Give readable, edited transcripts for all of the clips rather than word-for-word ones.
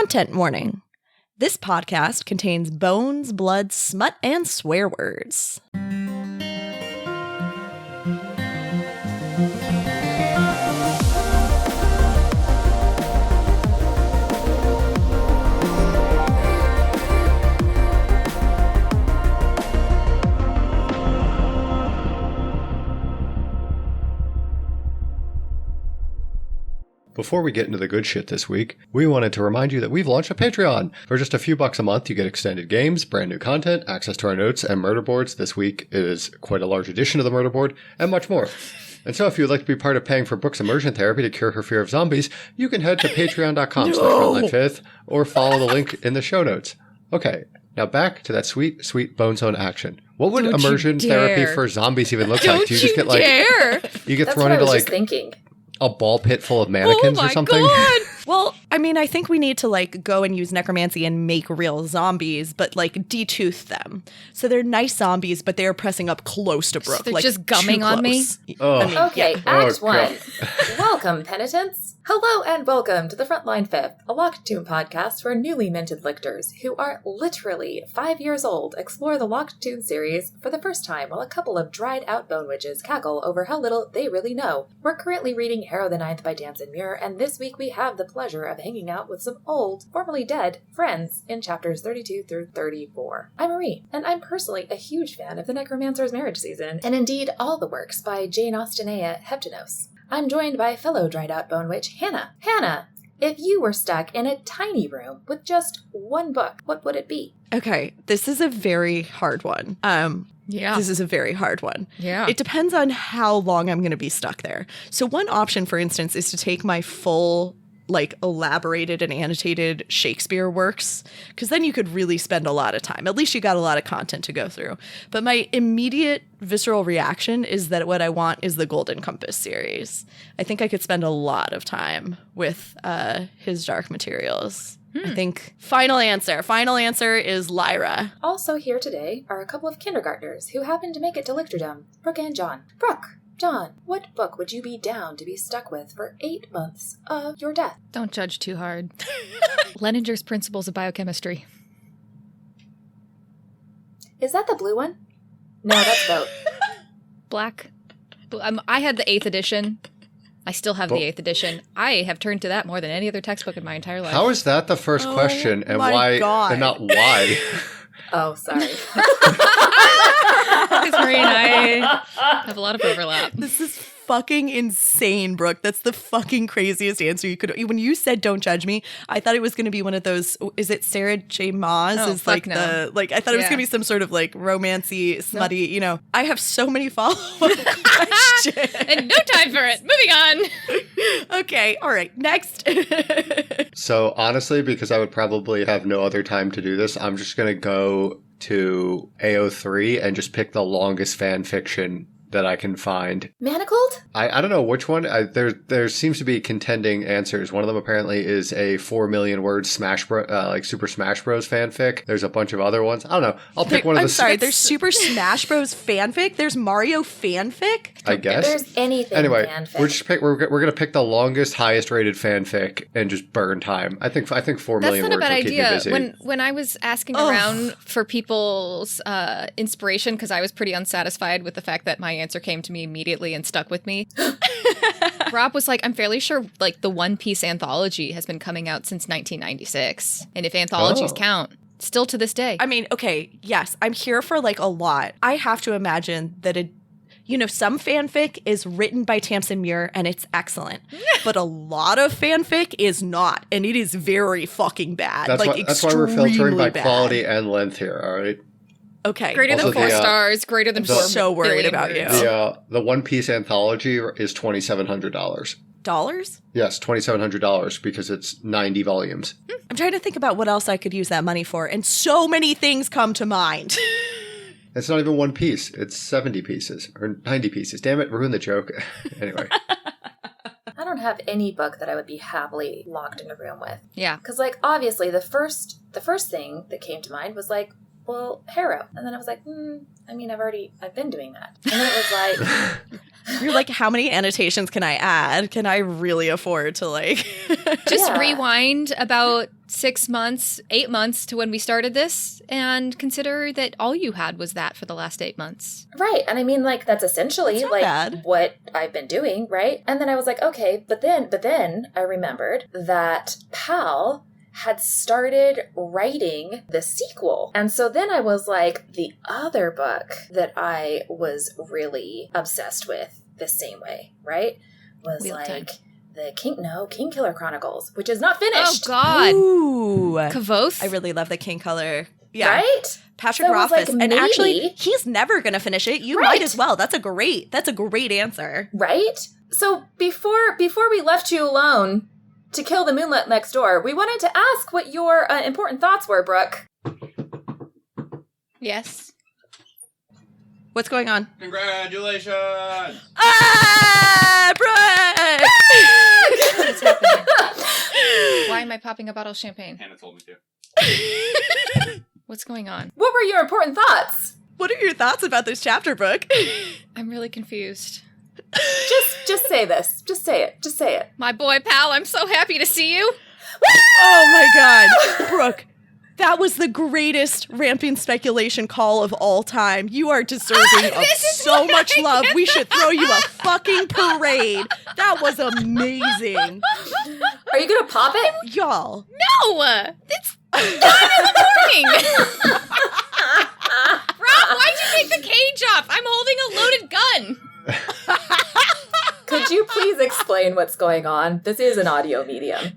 Content warning. This podcast contains bones, blood, smut, and swear words. Before we get into the good shit this week, we wanted to remind you that we've launched a Patreon. For just a few bucks a month, you get extended games, brand new content, access to our notes, and murder boards. This week is quite a large edition of the murder board, and much more. And so if you'd like to be part of paying for Brooke's immersion therapy to cure her fear of zombies, you can head to patreon.com/frontlinefifth or follow the link in the show notes. Okay, now back to that sweet, sweet bone zone action. What would immersion therapy for zombies even look like? Do you just get like you get thrown into like thinking. A ball pit full of mannequins or something? God. Well, I mean, I think we need to like go and use necromancy and make real zombies, but like detooth them. So they're nice zombies, but they're pressing up close to Brooke. So they're like, just gumming on me? Oh. I mean, Okay, yeah. Act 1. Welcome, penitents. Hello and welcome to the Frontline Fifth, a Locked Tomb podcast where newly minted lictors, who are literally 5 years old, explore the Locked Tomb series for the first time while a couple of dried-out bone witches cackle over how little they really know. We're currently reading Harrow the Ninth by Damson Muir, and this week we have the pleasure of hanging out with some old, formerly dead, friends in chapters 32 through 34. I'm Marie, and I'm personally a huge fan of the Necromancer's Marriage season, and indeed all the works by Jane Austenea Heptanos. I'm joined by fellow dried-out bone witch, Hannah. Hannah, if you were stuck in a tiny room with just one book, what would it be? Okay, this is a very hard one. This is a very hard one. Yeah. It depends on how long I'm going to be stuck there. So one option, for instance, is to take my full, like, elaborated and annotated Shakespeare works, because then you could really spend a lot of time. At least you got a lot of content to go through. But my immediate visceral reaction is that what I want is the Golden Compass series. I think I could spend a lot of time with his dark materials. I think final answer is Lyra. Also here today are a couple of kindergartners who happen to make it to lictordom, Brooke and John. Brooke, John, what book would you be down to be stuck with for 8 months of your death? Don't judge too hard. Leninger's Principles of Biochemistry. Is that the blue one? No, that's Vote. Black. I had the 8th edition. I still have the 8th edition. I have turned to that more than any other textbook in my entire life. How is that the first question and my God. and not why? Oh, sorry. Because Marie and I have a lot of overlap. This is fucking insane, Brooke. That's the fucking craziest answer you could. When you said "Don't judge me," I thought it was going to be one of those. Is it Sarah J. Maas? Oh, is like no. the like. I thought it was going to be some sort of like romancy, smutty. You know, I have so many follow-up questions And no time for it. Moving on. Okay, all right, next. So honestly, because I would probably have no other time to do this, I'm just going to go to AO3 and just pick the longest fan fiction that I can find. Manacled? I don't know which one. There seems to be contending answers. One of them apparently is a 4 million word like Super Smash Bros fanfic. There's a bunch of other ones. I don't know. I'll pick one of the. I'm sorry. There's Super Smash Bros fanfic. There's Mario fanfic. I guess. There's anything Anyway, fanfic. we're gonna pick the longest, highest rated fanfic and just burn time. I think 4 million That's not words a bad will keep me idea. busy. When I was asking around for people's inspiration, because I was pretty unsatisfied with the fact that my answer came to me immediately and stuck with me. Rob was like, I'm fairly sure like the One Piece anthology has been coming out since 1996. And if anthologies count, still to this day. I mean, okay, yes, I'm here for like a lot. I have to imagine that some fanfic is written by Tamsin Muir and it's excellent, but a lot of fanfic is not, and it is very fucking bad. That's why we're filtering by bad. quality and length here. All right. Okay. Greater Also than 4 the, stars, greater than 4 so worried billion about words. you. The One Piece anthology is $2,700. Dollars? Yes, $2,700 because it's 90 volumes. I'm trying to think about what else I could use that money for, and so many things come to mind. It's not even one piece. It's 70 pieces or 90 pieces. Damn it, ruin the joke. Anyway. I don't have any book that I would be happily locked in a room with. Yeah. Because, like, obviously the first thing that came to mind was, like, well, Harrow. And then I was like, I've been doing that. And then it was like... You're like, how many annotations can I add? Can I really afford to like... Just rewind about 6 months, 8 months to when we started this, and consider that all you had was that for the last 8 months. Right. And I mean, like, that's essentially That's not like bad. what I've been doing, right? And then I was like, okay, but then I remembered that Pal had started writing the sequel. And so then I was like, the other book that I was really obsessed with the same way, right? Was Wheel like Time. the King Killer Chronicles, which is not finished. Oh, God. Ooh. Kavoth? I really love the King Color. Yeah. Right? Patrick So I was Rothfuss. like, and actually, maybe- he's never going to finish it. You Right. might as well. That's a great answer. Right? So before we left you alone to kill the moonlit next door, we wanted to ask what your important thoughts were, Brooke. Yes. What's going on? Congratulations! Ah, Brooke! What's happening? Why am I popping a bottle of champagne? Hannah told me to. What's going on? What were your important thoughts? What are your thoughts about this chapter, Brooke? I'm really confused. Just say this. Just say it. Just say it. My boy Pal, I'm so happy to see you. Oh my God. Brooke, that was the greatest ramping speculation call of all time. You are deserving of This is so what much I- love. We should throw you a fucking parade. That was amazing. Are you gonna pop it? Y'all. No! It's 9 in the morning! Rob, why'd you take the cage off? I'm holding a loaded gun. Could you please explain what's going on? This is an audio medium.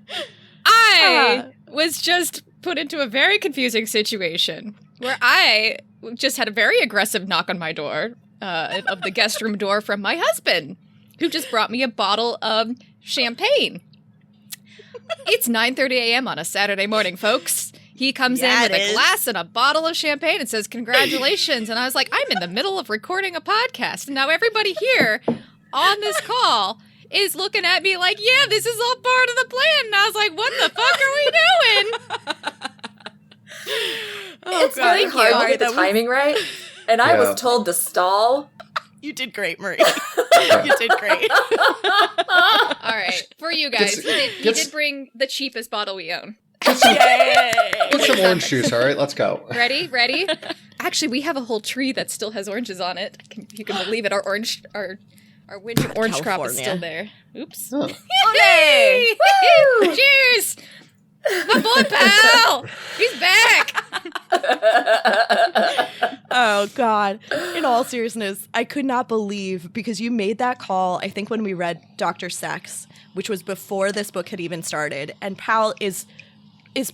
I was just put into a very confusing situation where I just had a very aggressive knock on my door of the guest room door from my husband, who just brought me a bottle of champagne. It's 9:30 a.m. on a Saturday morning, folks. He comes Yeah, in with it a is. glass and a bottle of champagne and says, "Congratulations." And I was like, I'm in the middle of recording a podcast. And now everybody here on this call is looking at me like, yeah, this is all part of the plan. And I was like, what the fuck are we doing? It's really thank hard you. to Sorry, get the that was- timing right. And I Yeah. was told to stall. You did great, Marie. You did great. All right, for you guys, he did bring the cheapest bottle we own. Yay. Get some orange juice, all right? Let's go. Ready? Actually, we have a whole tree that still has oranges on it. You can believe it. Our winter orange crop is California. still there. Oops. Oh. Yay! Woo! Cheers! My boy Pal! He's back! Oh, God. In all seriousness, I could not believe, because you made that call, I think when we read Dr. Sex, which was before this book had even started, and Pal is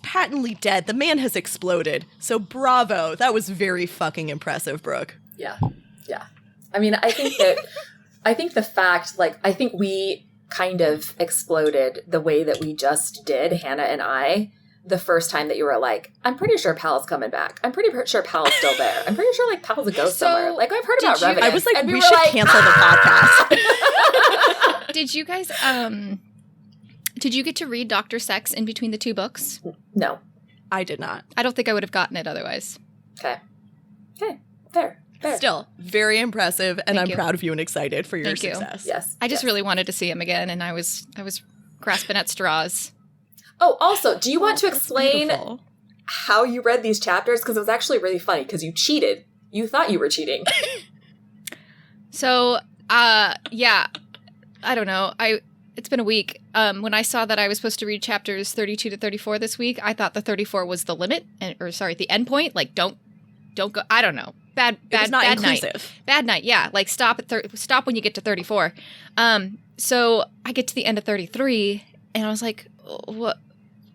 patently dead. The man has exploded. So bravo. That was very fucking impressive, Brooke. Yeah. I mean, I think the fact, like, I think we kind of exploded the way that we just did, Hannah and I, the first time that you were like, I'm pretty sure Pal's coming back. I'm pretty sure Pal's still there. I'm pretty sure, like, Pal's a ghost So, somewhere. Like, I've heard did about you- Revenant. I was like, and we were should like, cancel the podcast. Did you guys, did you get to read Dr. Sex in between the two books? No. I did not. I don't think I would have gotten it otherwise. Okay. Fair. Still, very impressive, and Thank I'm you. proud of you and excited for your Thank you. success. Yes. I just yes. really wanted to see him again, and I was grasping at straws. Oh, also, do you want to That's explain beautiful. how you read these chapters? Because it was actually really funny, because you cheated. You thought you were cheating. So, yeah, I don't know. It's been a week. When I saw that I was supposed to read chapters 32 to 34 this week, I thought the 34 was the limit, the end point. Like, don't go. I don't know. It was not bad inclusive. night. Bad night. Yeah, like stop when you get to 34. So I get to the end of 33, and I was like, "What?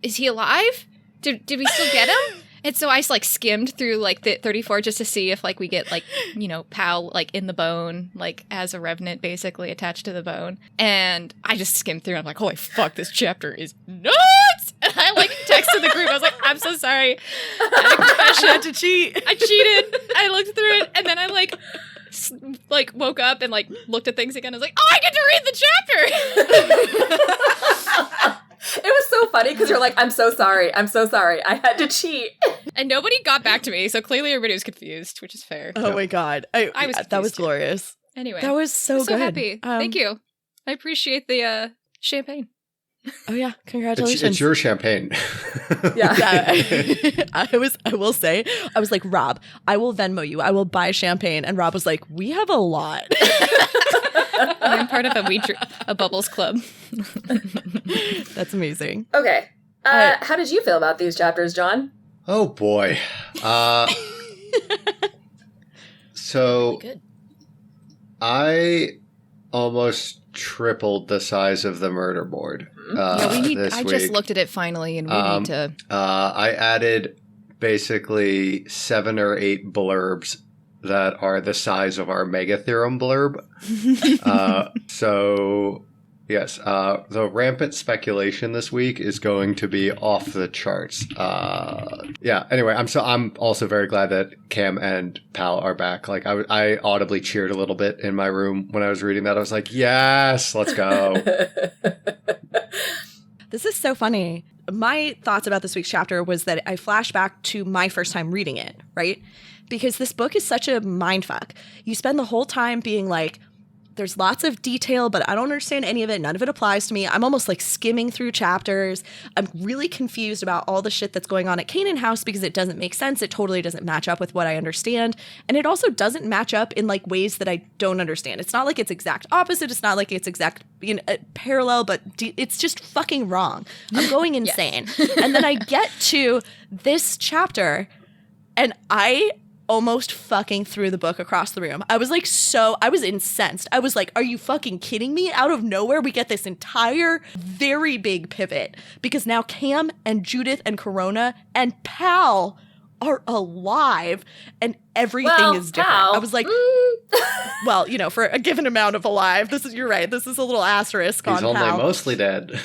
Is he alive? Did we still get him?" And so I just like skimmed through like the 34 just to see if like we get like, you know, Pal like in the bone, like as a revenant basically attached to the bone. And I just skimmed through and I'm like, holy fuck, this chapter is nuts! And I like texted the group. I was like, I'm so sorry. I had a confession. I had to cheat. I cheated. I looked through it and then I like woke up and like looked at things again. I was like, oh, I get to read the chapter. It was so funny, because you're like, I'm so sorry. I had to cheat. And nobody got back to me, so clearly everybody was confused, which is fair. Oh my God. I was that was confused too. glorious. Anyway, That was so I'm good. so happy. Thank you. I appreciate the champagne. Oh yeah, congratulations. It's your champagne. Yeah. I will say, I was like, Rob, I will Venmo you. I will buy champagne. And Rob was like, we have a lot. I'm part of a Bubbles club. That's amazing. Okay. How did you feel about these chapters, John? Oh boy. So Good. I almost tripled the size of the murder board. I just looked at it finally, and we need to. I added basically 7 or 8 blurbs that are the size of our mega theorem blurb. So yes, the rampant speculation this week is going to be off the charts. Anyway, I'm also very glad that Cam and Pal are back. Like I audibly cheered a little bit in my room when I was reading that. I was like, yes, let's go. This is so funny. My thoughts about this week's chapter was that I flashed back to my first time reading it, right? Because this book is such a mindfuck. You spend the whole time being like, there's lots of detail, but I don't understand any of it. None of it applies to me. I'm almost like skimming through chapters. I'm really confused about all the shit that's going on at Canaan House because it doesn't make sense. It totally doesn't match up with what I understand. And it also doesn't match up in like ways that I don't understand. It's not like it's exact opposite. It's not like it's exact parallel, but it's just fucking wrong. I'm going insane. And then I get to this chapter and I almost fucking threw the book across the room. I was like, I was incensed. I was like, are you fucking kidding me? Out of nowhere, we get this entire very big pivot because now Cam and Judith and Corona and Pal are alive and everything is different. Pal. I was like, well, for a given amount of alive, you're right. This is a little asterisk on Pal. He's only mostly dead.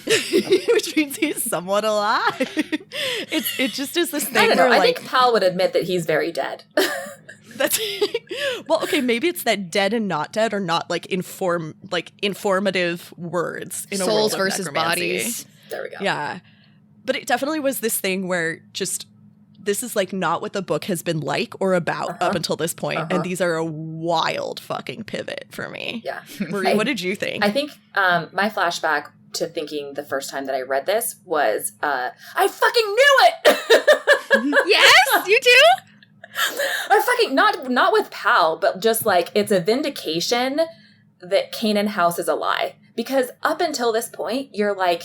Which means he's somewhat alive. It just is this thing I don't know. where I think Pal would admit that he's very dead. That's well, okay, maybe it's that dead and not dead are not like informative words in a world Souls of versus necromancy. bodies. There we go. Yeah. But it definitely was this thing where just this is like not what the book has been like or about up until this point, and these are a wild fucking pivot for me. Yeah. Marie, what did you think? I think my flashback to thinking the first time that I read this was, I fucking knew it! Yes, you do? I fucking, not with Pal, but just like, it's a vindication that Canaan House is a lie. Because up until this point, you're like,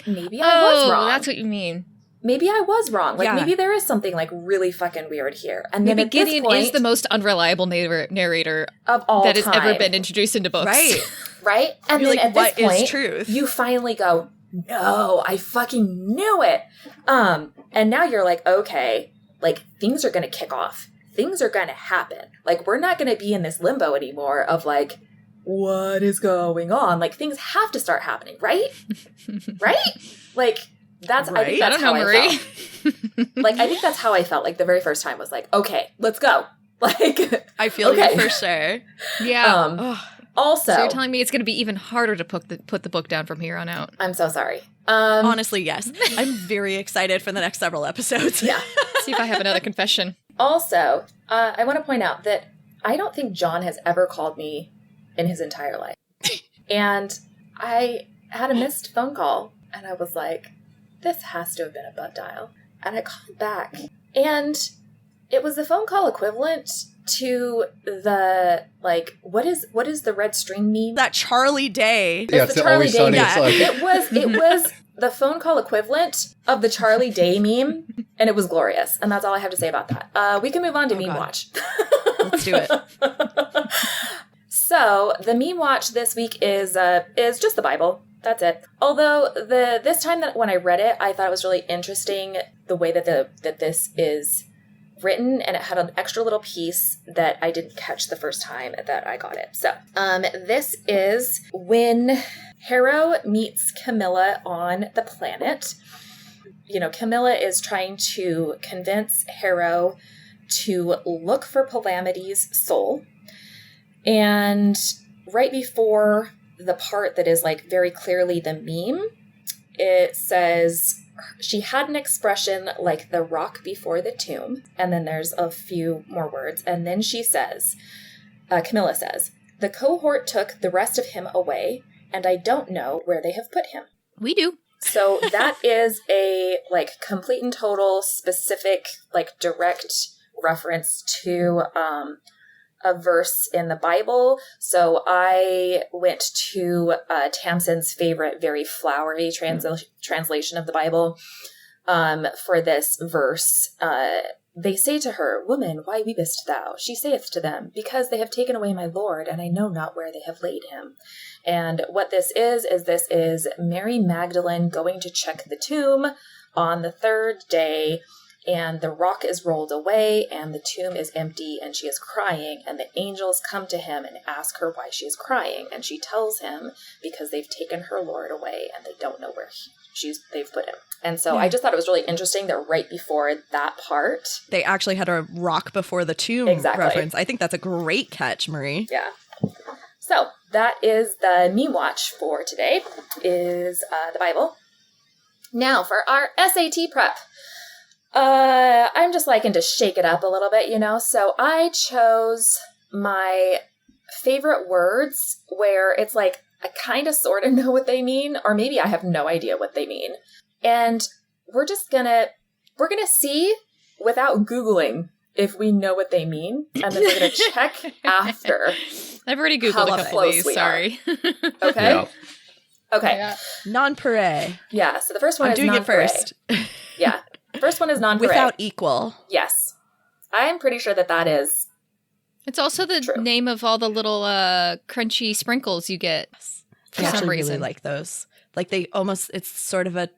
maybe I was wrong. That's what you mean. Maybe I was wrong. Like, Yeah. maybe there is something, like, really fucking weird here. And then Maybe at this Gideon point, is the most unreliable narrator of all that has time. ever been introduced into books. Right. Right? And You're then like, at this what is point, truth? you finally go, no, I fucking knew it. And now you're like, okay, like, things are going to kick off. Things are going to happen. Like, we're not going to be in this limbo anymore of, like, what is going on? Like, things have to start happening, right? Right? Like, that's, I think Right? that's I don't know, how Marie. I felt. Like, I think that's how I felt. Like, the very first time was like, okay, let's go. Like, I feel okay. you for sure. Yeah. Also, So you're telling me it's going to be even harder to put the book down from here on out. I'm so sorry. Honestly, yes. I'm very excited for the next several episodes. Yeah. See if I have another confession. Also, I want to point out that I don't think John has ever called me in his entire life. And I had a missed phone call, and I was like, this has to have been a butt dial. And I called back, and it was the phone call equivalent to the, like, what is the red string meme? That Charlie Day. Yeah, It's it's the Charlie always sunny. Day It's meme. like, It was the phone call equivalent of the Charlie Day meme, and it was glorious. And that's all I have to say about that. We can move on to Meme God. Watch. Let's do it. So the Meme Watch this week is just the Bible. That's it. Although this time that when I read it, I thought it was really interesting the way that this is written, and it had an extra little piece that I didn't catch the first time that I got it. So this is when Harrow meets Camilla on the planet. You know, Camilla is trying to convince Harrow to look for Palamity's soul. And right before the part that is like very clearly the meme, it says she had an expression like the rock before the tomb. And then there's a few more words. And then she says, Camilla says, the cohort took the rest of him away. and I don't know where they have put him. We do. So that is a like complete and total specific, like direct reference to a verse in the Bible. So I went to Tamsin's favorite, very flowery translation of the Bible for this verse. They say to her, "Woman, why weepest thou?" She saith to them, "Because they have taken away my Lord, and I know not where they have laid him." And what this is Mary Magdalene going to check the tomb on the third day, and the rock is rolled away, and the tomb is empty, and she is crying, and the angels come to him and ask her why she is crying, and she tells him because they've taken her Lord away, and they don't know where they've put him. And so I just thought it was really interesting that right before that part, They actually had a rock before the tomb Exactly. reference. I think that's a great catch, Marie. yeah. So that is the meme watch for today, is the Bible. Now for our SAT prep. I'm just liking to shake it up a little bit, so I chose my favorite words where it's like I kind of sort of know what they mean, or maybe I have no idea what they mean. And we're gonna see without Googling if we know what they mean, and then we're gonna check after. I've already Googled How a couple of close these, we are. sorry. Okay? Yeah. Okay. Yeah. Non-pare. Yeah, so the first one I'm is doing it non-pare. first. Yeah. First one is non-pare. Without equal. Yes. I'm pretty sure that is. It's also the True. name of all the little crunchy sprinkles you get for I some actually reason. really like those. Like it's sort of a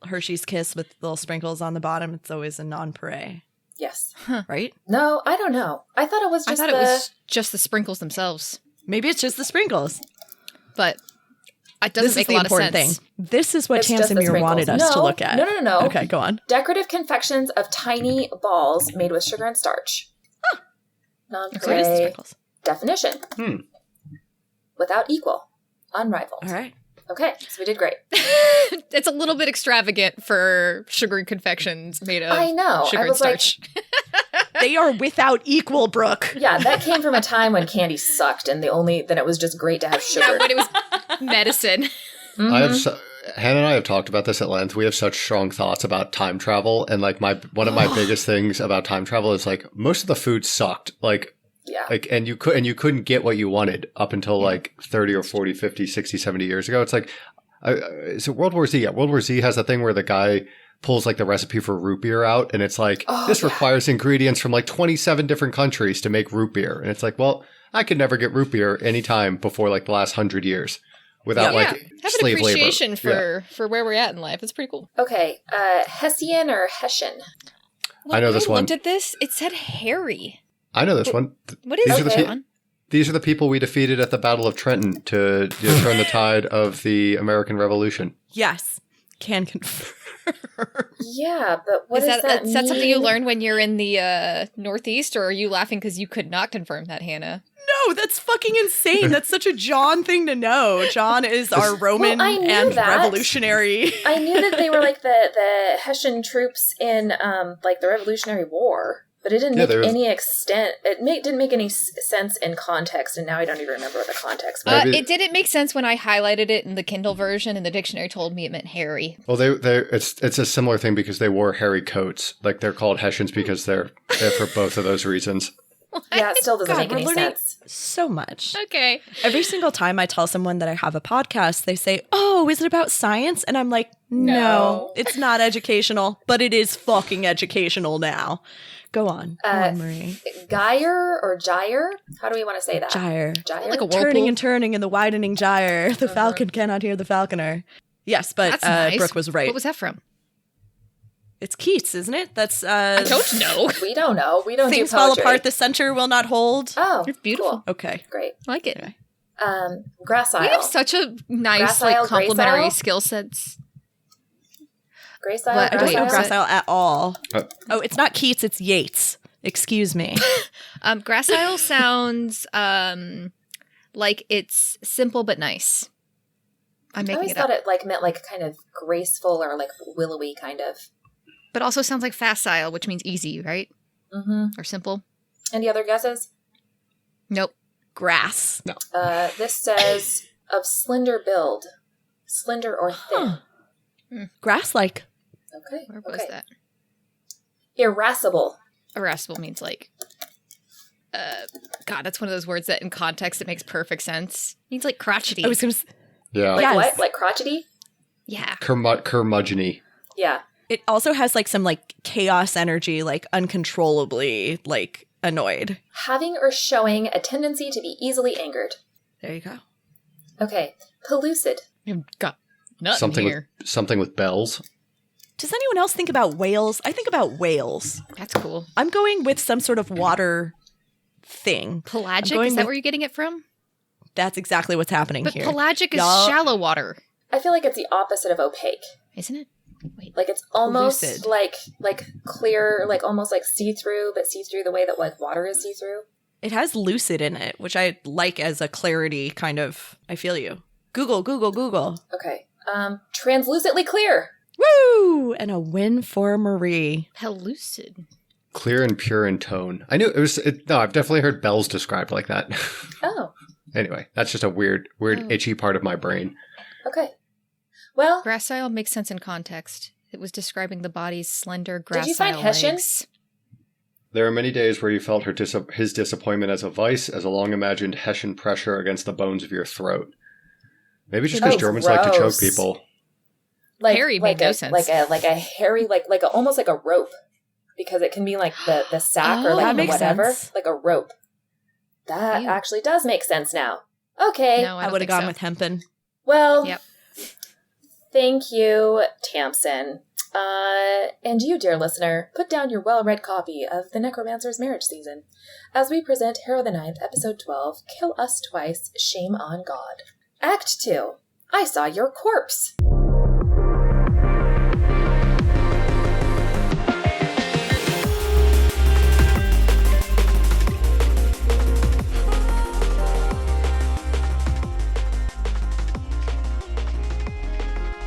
Hershey's Kiss with little sprinkles on the bottom. It's always a non-pare, Yes. right? No, I don't know. I thought it was I just thought it was just the sprinkles themselves, Maybe it's just the sprinkles. but it This doesn't is make a the lot of important sense. thing. This is what It's just the Tamsin sprinkles. wanted us to No, look at. No. Okay, go on. Decorative confections of tiny balls made with sugar and starch. So it is the Non-pare sprinkles. definition. Without equal. Unrivaled. All right. Okay, so we did great. It's a little bit extravagant for sugary confections made of I know. sugar I and was like, starch. They are without equal, Brooke. yeah, that came from a time when candy sucked, and then it was just great to have sugar. When it was medicine. Mhm. Hannah and I have talked about this at length. We have such strong thoughts about time travel, and like one of my biggest things about time travel is like most of the food sucked. Yeah. And you couldn't get what you wanted up until like 30 or 40, 50, 60, 70 years ago. It's like, so World War Z. Yeah, World War Z has a thing where the guy pulls like the recipe for root beer out, and it's like, this requires ingredients from like 27 different countries to make root beer. And it's like, well, I could never get root beer anytime before like the last 100 years without Have like an slave labor. appreciation for where we're at in life. It's pretty cool. Okay, Hessian or Hessian? I know this I one. looked at this. It said Harry. I know this one. What is These are the this pe- one? These are the people we defeated at the Battle of Trenton to turn the tide of the American Revolution. Yes. Can confirm. Yeah, but what does that mean? Is that something you learn when you're in the Northeast, or are you laughing because you could not confirm that, Hannah? No, that's fucking insane. That's such a John thing to know. John is our Roman I knew and that. revolutionary. I knew that they were like the Hessian troops in like the Revolutionary War, but it didn't make any extent. Didn't make any sense in context, and now I don't even remember what the context was. Maybe- It didn't make sense when I highlighted it in the Kindle version, and the dictionary told me it meant Harry. Well, it's a similar thing because they wore hairy coats. Like they're called Hessians because they're for both of those reasons. Yeah, it still doesn't God, make we're any learning sense. so much. Okay. Every single time I tell someone that I have a podcast, they say, "Oh, is it about science?" And I'm like, "No, it's not educational, but it is fucking educational now." Go on, Marie. Gyre or gyre? How do we want to say that? Gyre. Gyre? Like a Turning whirlpool. and turning in the widening gyre, the falcon cannot hear the falconer. Yes, but That's nice. Brooke was right. What was that from? It's Keats, isn't it? That's I don't know. We don't know. We don't things do fall poetry. apart, the center will not hold. Oh, It's beautiful. cool. Okay. Great. I like it. Okay. Gracile. We have such a nice, Gracile, complementary gracile? skill sets. Gracile. What- I don't know Gracile? gracile at all. Uh, Oh, it's not Keats, it's Yeats. Excuse me. Gracile sounds like it's simple but nice. I'm I making always it thought up. it like meant like kind of graceful or like willowy kind of. But also sounds like facile, which means easy, right? Mm-hmm. Or simple. Any other guesses? Nope. Grass. This says of slender build. Slender or thin. Grass-like. Okay. Where was that? Irascible. Irascible means like, God, that's one of those words that in context it makes perfect sense. It means like crotchety. I was going to Yeah. Like Yes. what? Like crotchety? Yeah. Curmudgeon-y. Yeah. It also has like some like chaos energy, like uncontrollably like annoyed. Having or showing a tendency to be easily angered. There you go. Okay. Pellucid. You've got nothing here. Something with bells. Does anyone else think about whales? I think about whales. That's cool. I'm going with some sort of water thing. Pelagic? going Is that with- where you're getting it from? That's exactly what's happening But here. pelagic is Y'all- shallow water, I feel like it's the opposite of opaque. isn't it? Wait. Like it's almost Lucid. like clear, like almost like see-through, but see-through the way that like water is see-through. It has lucid in it, which I like as a clarity kind of. I feel you. Google. Okay. Translucently clear. Woo! And a win for Marie. Pellucid. Clear and pure in tone. I knew it was... no, I've definitely heard bells described like that. Oh, Anyway, that's just a weird, itchy part of my brain. okay. Well, Gracile makes sense in context. It was describing the body's slender, gracile Did you find Hessian? legs. There are many days where you felt his disappointment as a vice, as a long-imagined Hessian pressure against the bones of your throat. Maybe just because Oh, Germans like to choke gross. people. like Hairy like made no a sense. like a hairy like a, almost like a rope, because it can be like the sack or Oh, like that the makes whatever, sense. like a rope. That Ew. actually does make sense now. Okay. No, I I don't would have think gone so. with hempen. Well, Yep. thank you, Tamsin. And you, dear listener, put down your well-read copy of The Necromancer's Marriage Season as we present Harrow the Ninth, Episode 12, Kill Us Twice, Shame on God. Act 2, I Saw Your Corpse.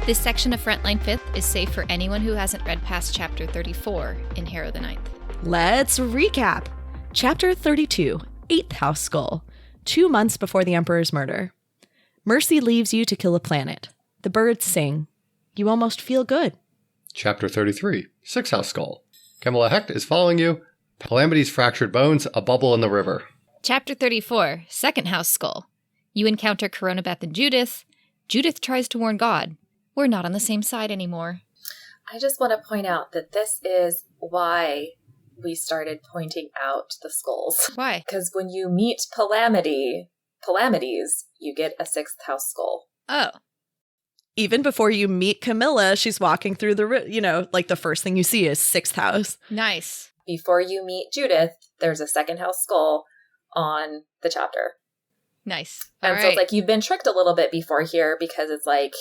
This section of Frontline 5th is safe for anyone who hasn't read past Chapter 34 in Harrow the Ninth. Let's recap. Chapter 32, 8th House Skull. 2 months before the Emperor's murder. Mercy leaves you to kill a planet. The birds sing. You almost feel good. Chapter 33, Sixth House Skull. Camilla Hecht is following you. Calamity's fractured bones, a bubble in the river. Chapter 34, Second House Skull. You encounter Coronabeth and Judith. Judith tries to warn God. We're not on the same side anymore. I just want to point out that this is why we started pointing out the skulls. Why? Because when you meet Calamities, you get a sixth house skull. Oh. Even before you meet Camilla, she's walking through the, like the first thing you see is 6th house. Nice. Before you meet Judith, there's a second house skull on the chapter. Nice. And All so it's right. like you've been tricked a little bit before here because it's like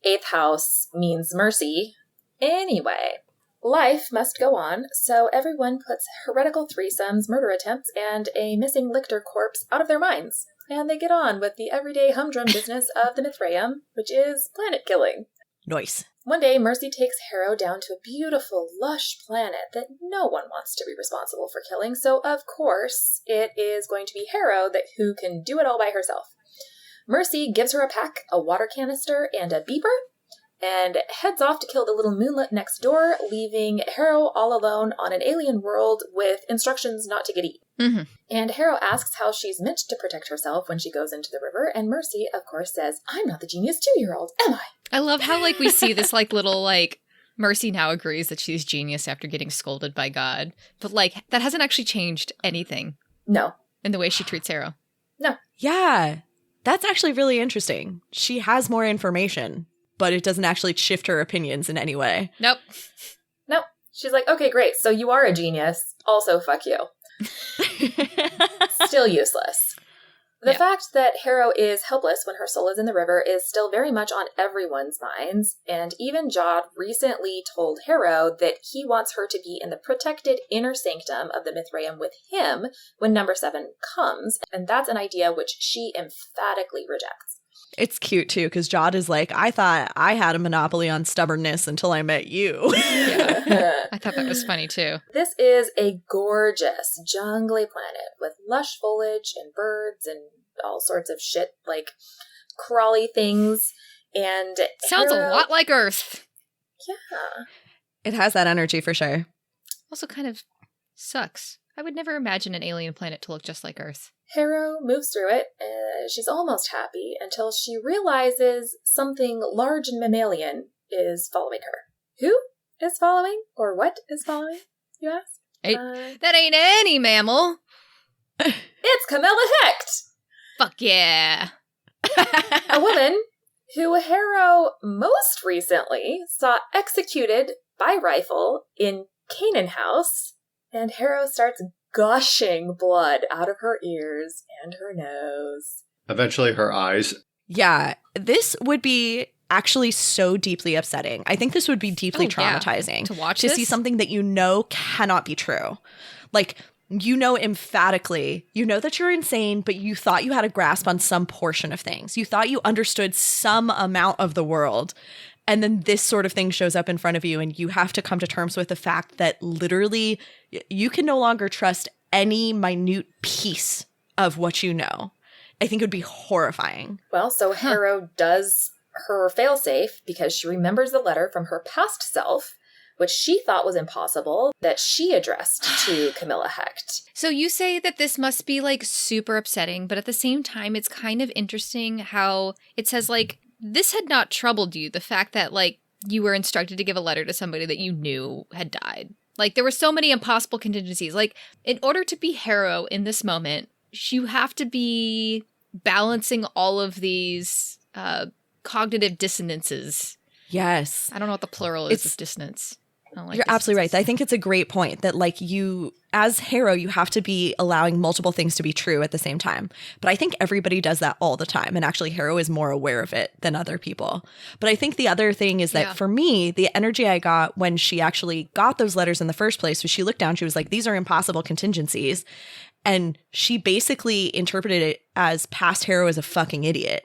8th house means mercy. Anyway, life must go on, so everyone puts heretical threesomes, murder attempts, and a missing lictor corpse out of their minds. And they get on with the everyday humdrum business of the Mithraeum, which is planet killing. Nice. One day, Mercy takes Harrow down to a beautiful, lush planet that no one wants to be responsible for killing, so of course, it is going to be Harrow who can do it all by herself. Mercy gives her a pack, a water canister, and a beeper, and heads off to kill the little moonlet next door, leaving Harrow all alone on an alien world with instructions not to get eaten. Mhm. And Harrow asks how she's meant to protect herself when she goes into the river, and Mercy, of course, says, I'm not the genius 2-year-old, am I? I love how we see this little Mercy now agrees that she's genius after getting scolded by God. But that hasn't actually changed anything No. in the way she treats Harrow. Yeah, that's actually really interesting. She has more information, but it doesn't actually shift her opinions in any way. Nope. No. She's like, okay, great, so you are a genius. Also, fuck you. Still useless. The Yeah. fact that Harrow is helpless when her soul is in the river is still very much on everyone's minds, and even Jod recently told Harrow that he wants her to be in the protected inner sanctum of the Mithraeum with him when number 7 comes, and that's an idea which she emphatically rejects. It's cute too, because Jod is like, I thought I had a monopoly on stubbornness until I met you. I thought that was funny too. This is a gorgeous, jungly planet with lush foliage and birds and all sorts of shit like crawly things. And Sounds Harrow- a lot like Earth. Yeah. It has that energy for sure. Also kind of sucks. I would never imagine an alien planet to look just like Earth. Harrow moves through it. She's almost happy until she realizes something large and mammalian is following her. Who is following? Or what is following, you ask? That ain't any mammal. It's Camilla Hecht! Fuck yeah. A woman who Harrow most recently saw executed by rifle in Canaan House, and Harrow starts gushing blood out of her ears and her nose. Eventually her eyes. Yeah, this would be actually so deeply upsetting. I think this would be deeply traumatizing to watch to this? see something that you know cannot be true. Like, you know emphatically, you know that you're insane, but you thought you had a grasp on some portion of things. You thought you understood some amount of the world. And then this sort of thing shows up in front of you, and you have to come to terms with the fact that literally you can no longer trust any minute piece of what you know. I think it would be horrifying. Well, so Harrow does her failsafe because she remembers the letter from her past self, which she thought was impossible, that she addressed to Camilla Hecht. So you say that this must be like super upsetting, but at the same time, it's kind of interesting how it says like, this had not troubled you, the fact that like you were instructed to give a letter to somebody that you knew had died. Like there were so many impossible contingencies. Like in order to be Harrow in this moment, you have to be balancing all of these cognitive dissonances. Yes. I don't know what the plural is of dissonance. I don't like You're absolutely right. I think it's a great point that like you, as Harrow, you have to be allowing multiple things to be true at the same time. But I think everybody does that all the time. And actually Harrow is more aware of it than other people. But I think the other thing is that for me, the energy I got when she actually got those letters in the first place was she looked down, she was like, these are impossible contingencies. And she basically interpreted it as past Harrow is a fucking idiot.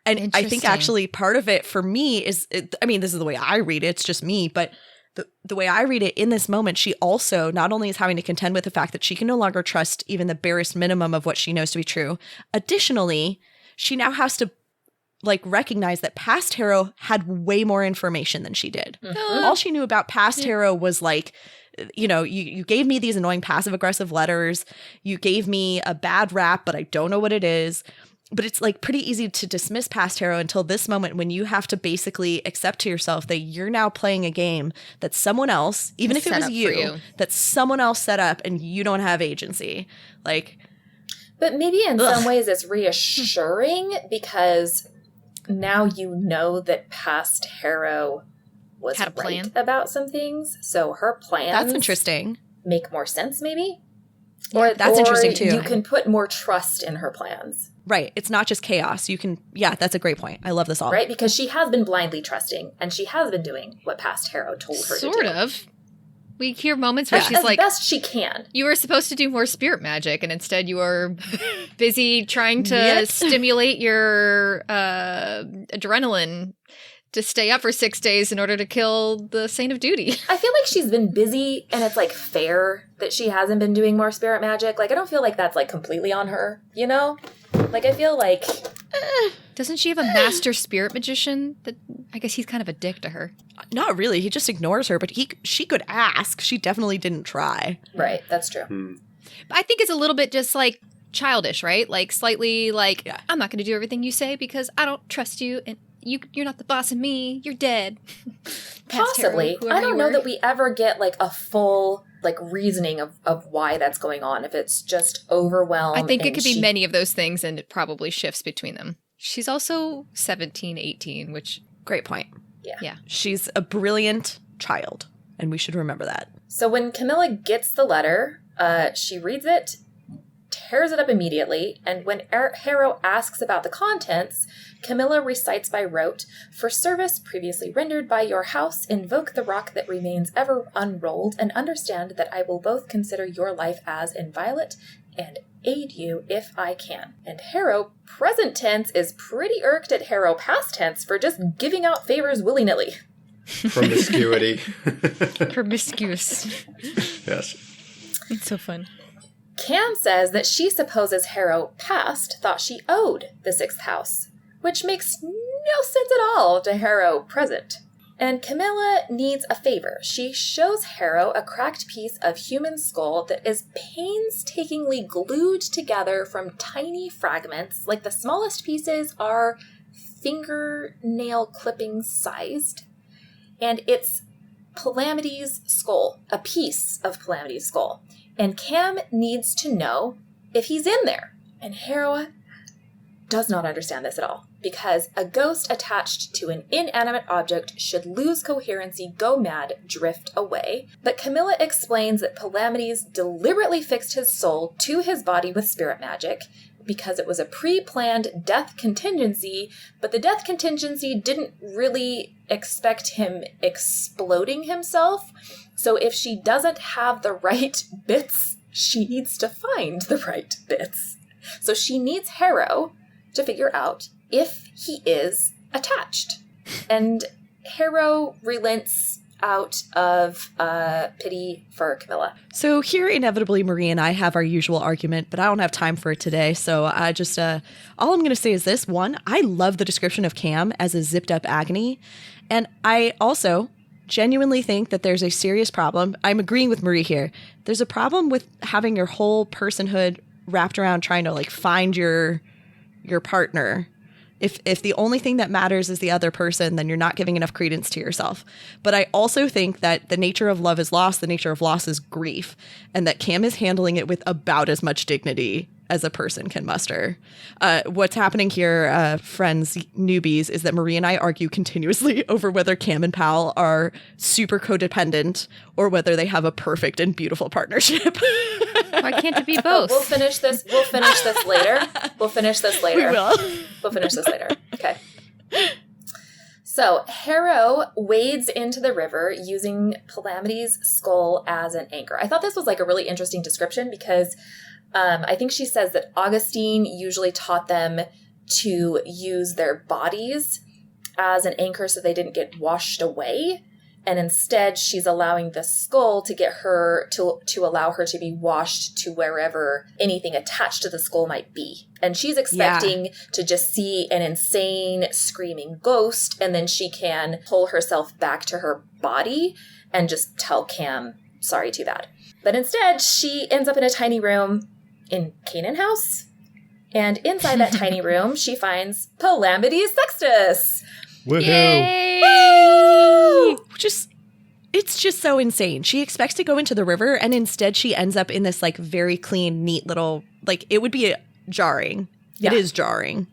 And I think actually part of it for me is, I mean, this is the way I read it. It's just me. But the way I read it in this moment, she also not only is having to contend with the fact that she can no longer trust even the barest minimum of what she knows to be true. Additionally, she now has to like recognize that past Harrow had way more information than she did. Mm-hmm. All she knew about past Harrow was like, you know, you gave me these annoying passive aggressive letters. You gave me a bad rap, but I don't know what it is. But it's like pretty easy to dismiss past Harrow until this moment when you have to basically accept to yourself that you're now playing a game that someone else, even if it was you, that someone else set up and you don't have agency. Like, but maybe in some ways it's reassuring because now you know that past Harrow was had a plan about some things. So her plans that's interesting. Make more sense maybe. Yeah, that's interesting too. You can put more trust in her plans. Right. It's not just chaos. You can, that's a great point. I love this all. Right? Because she has been blindly trusting and she has been doing what past Harrow told her to do. Sort of. We hear moments where she's as like, best she can. You were supposed to do more spirit magic and instead you were busy trying to stimulate your adrenaline to stay up for 6 days in order to kill the Saint of Duty. I feel like she's been busy and it's like fair that she hasn't been doing more spirit magic. Like I don't feel like that's like completely on her, you know? Like I feel like doesn't she have a master spirit magician that I guess he's kind of a dick to her? Not really. He just ignores her, but she could ask. She definitely didn't try. Right, that's true. I think it's a little bit just like childish, right? Like slightly like I'm not going to do everything you say because I don't trust you and you're not the boss of me. You're dead. Possibly. I don't know that we ever get like a full like reasoning of why that's going on. If it's just overwhelmed. I think it could be many of those things and it probably shifts between them. She's also 17, 18, which... Great point. Yeah. She's a brilliant child and we should remember that. So when Camilla gets the letter, she reads it, tears it up immediately, and when Harrow asks about the contents, Camilla recites by rote, "For service previously rendered by your house, invoke the rock that remains ever unrolled, and understand that I will both consider your life as inviolate and aid you if I can." And Harrow, present tense, is pretty irked at Harrow, past tense, for just giving out favors willy-nilly. Promiscuity. Promiscuous. Yes. It's so fun. Cam says that she supposes Harrow, past, thought she owed the 6th house, which makes no sense at all to Harrow present. And Camilla needs a favor. She shows Harrow a cracked piece of human skull that is painstakingly glued together from tiny fragments, like the smallest pieces are fingernail clippings sized. And it's Palamity's skull, a piece of Palamity's skull. And Cam needs to know if he's in there. And Harrow does not understand this at all, because a ghost attached to an inanimate object should lose coherency, go mad, drift away. But Camilla explains that Palamides deliberately fixed his soul to his body with spirit magic because it was a pre-planned death contingency, but the death contingency didn't really expect him exploding himself. So if she doesn't have the right bits, she needs to find the right bits. So she needs Harrow to figure out if he is attached. And Harrow relents out of pity for Camilla. So here, inevitably, Marie and I have our usual argument, but I don't have time for it today. So I just, all I'm going to say is this. One, I love the description of Cam as a zipped up agony. And I also genuinely think that there's a serious problem. I'm agreeing with Marie here. There's a problem with having your whole personhood wrapped around trying to like find your partner. If the only thing that matters is the other person, then you're not giving enough credence to yourself. But I also think that the nature of love is loss, the nature of loss is grief, and that Cam is handling it with about as much dignity as a person can muster. What's happening here, friends, newbies, is that Marie and I argue continuously over whether Cam and Pal are super codependent or whether they have a perfect and beautiful partnership. Why can't it be both? We'll finish this later. We'll finish this later. We will. We'll finish this later. Okay. So Harrow wades into the river using Palamity's skull as an anchor. I thought this was like a really interesting description because I think she says that Augustine usually taught them to use their bodies as an anchor so they didn't get washed away. And instead, she's allowing the skull to get her to allow her to be washed to wherever anything attached to the skull might be. And she's expecting to just see an insane screaming ghost, and then she can pull herself back to her body and just tell Cam, sorry, too bad. But instead, she ends up in a tiny room in Canaan House. And inside that tiny room, she finds Palamity Sextus. Woohoo! Yay! Woo! It's just so insane. She expects to go into the river, and instead she ends up in this like very clean, neat little, like it would be jarring. Yeah. It is jarring.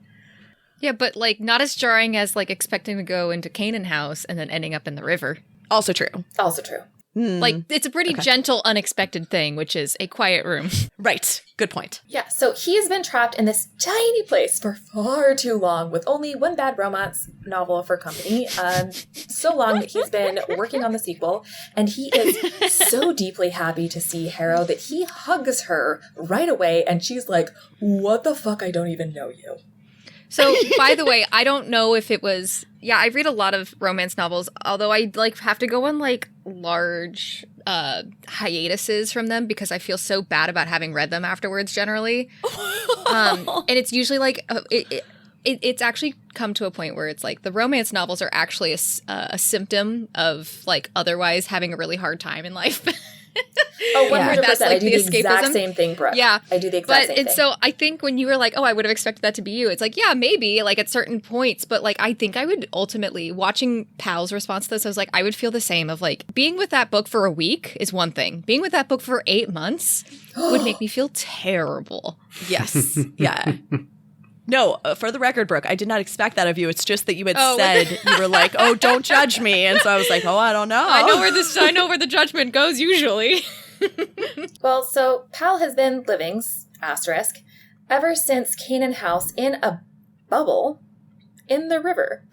Yeah, but like not as jarring as like expecting to go into Canaan House and then ending up in the river. Also true. Also true. Like it's a pretty gentle, unexpected thing, which is a quiet room. Right. Good point. Yeah, so he's been trapped in this tiny place for far too long with only one bad romance novel for company. So long that he's been working on the sequel, and he is so deeply happy to see Harrow that he hugs her right away, and she's like, what the fuck, I don't even know you. So, by the way, I don't know if it was... Yeah, I read a lot of romance novels, although I like have to go on like large hiatuses from them because I feel so bad about having read them afterwards generally. And it's usually like... It's actually come to a point where it's like the romance novels are actually a symptom of like otherwise having a really hard time in life. Oh, 100%. That's, like, I do the exact escapism. same thing, Brooke. Yeah. I do the exact same thing. And so I think when you were like, oh, I would have expected that to be you, it's like, yeah, maybe, like, at certain points. But, like, I think I would ultimately, watching Pal's response to this, I was like, I would feel the same of, like, being with that book for a week is one thing. Being with that book for 8 months would make me feel terrible. Yes. Yeah. No, for the record, Brooke, I did not expect that of you. It's just that you had said, you were like, oh, don't judge me. And so I was like, oh, I don't know. I know where the judgment goes usually. Well, so Pal has been living, asterisk, ever since Canaan House in a bubble in the river.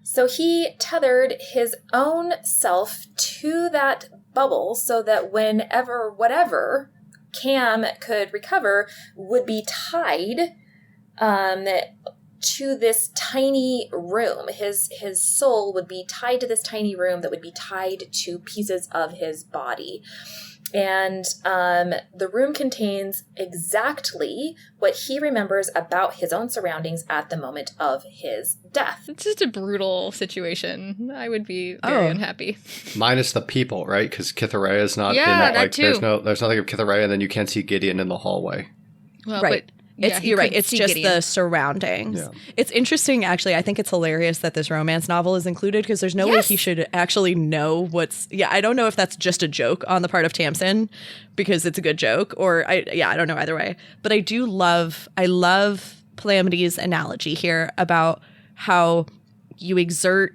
So he tethered his own self to that bubble so that whenever, whatever Cam could recover would be tied to this tiny room. His soul would be tied to this tiny room that would be tied to pieces of his body. And the room contains exactly what he remembers about his own surroundings at the moment of his death. It's just a brutal situation. I would be very unhappy. Minus the people, right? Because Kithareya is not in Yeah, that. that Like, too. there's nothing of Kithareya, and then you can't see Gideon in the hallway. Well, Right. but yeah, You're right. couldn't It's see just Gideon. the surroundings. Yeah. It's interesting, actually. I think it's hilarious that this romance novel is included because there's no way he should actually know what's. Yeah, I don't know if that's just a joke on the part of Tamsin because it's a good joke, or I don't know either way. But I love Palamity's analogy here about how you exert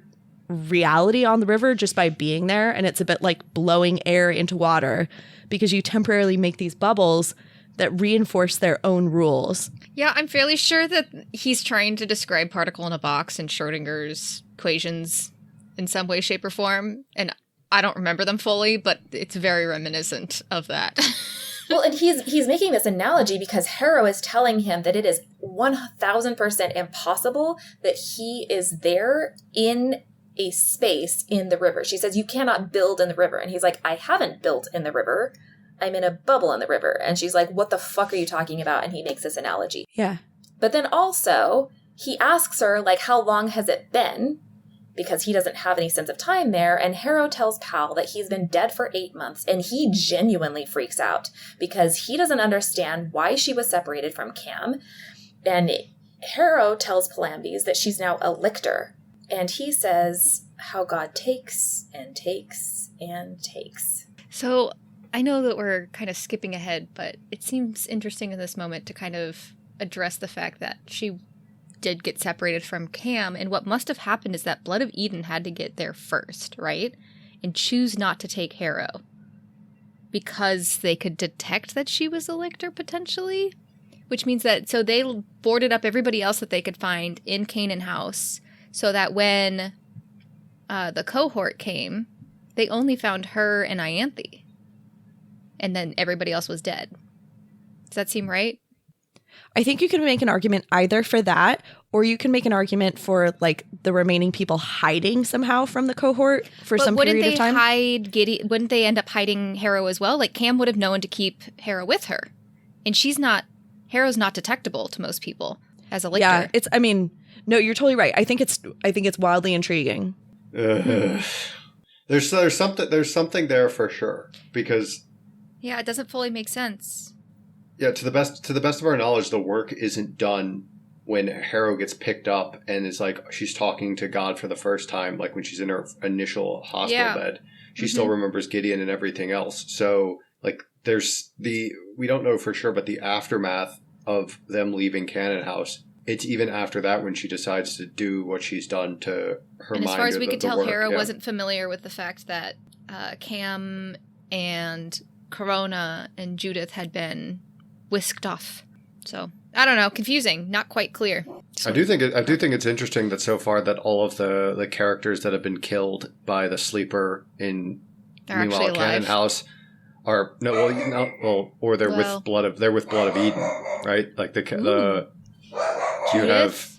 reality on the river just by being there, and it's a bit like blowing air into water because you temporarily make these bubbles that reinforce their own rules. Yeah, I'm fairly sure that he's trying to describe particle in a box in Schrodinger's equations in some way, shape, or form. And I don't remember them fully, but it's very reminiscent of that. Well, and he's making this analogy because Harrow is telling him that it is 1,000% impossible that he is there in a space in the river. She says, you cannot build in the river. And he's like, I haven't built in the river. I'm in a bubble in the river. And she's like, what the fuck are you talking about? And he makes this analogy. Yeah. But then also, he asks her, like, how long has it been? Because he doesn't have any sense of time there. And Harrow tells Pal that he's been dead for 8 months. And he genuinely freaks out because he doesn't understand why she was separated from Cam. And Harrow tells Palamides that she's now a lictor. And he says how God takes and takes and takes. So I know that we're kind of skipping ahead, but it seems interesting in this moment to kind of address the fact that she did get separated from Cam, and what must have happened is that Blood of Eden had to get there first, right? And choose not to take Harrow. Because they could detect that she was a lictor, potentially? Which means that, so they boarded up everybody else that they could find in Canaan House, so that when the cohort came, they only found her and Ianthe. And then everybody else was dead. Does that seem right? I think you can make an argument either for that, or you can make an argument for like the remaining people hiding somehow from the cohort for some period of time. Wouldn't they end up hiding Harrow as well? Like Cam would have known to keep Harrow with her. And Harrow's not detectable to most people as a lictor. Yeah, no, you're totally right. I think it's wildly intriguing. There's something there for sure because yeah, it doesn't fully make sense. Yeah, to the best of our knowledge, the work isn't done when Harrow gets picked up and is like she's talking to God for the first time, like when she's in her initial hospital bed. She still remembers Gideon and everything else. So like we don't know for sure, but the aftermath of them leaving Cannon House, it's even after that when she decides to do what she's done to her mind. And as far as we could tell, Harrow yeah. wasn't familiar with the fact that Cam and Corona and Judith had been whisked off. So I don't know, confusing, not quite clear. I do think it's interesting that so far that all of the characters that have been killed by the sleeper in They're actually Cannon alive. House are or they're with blood of Eden, right? Like you have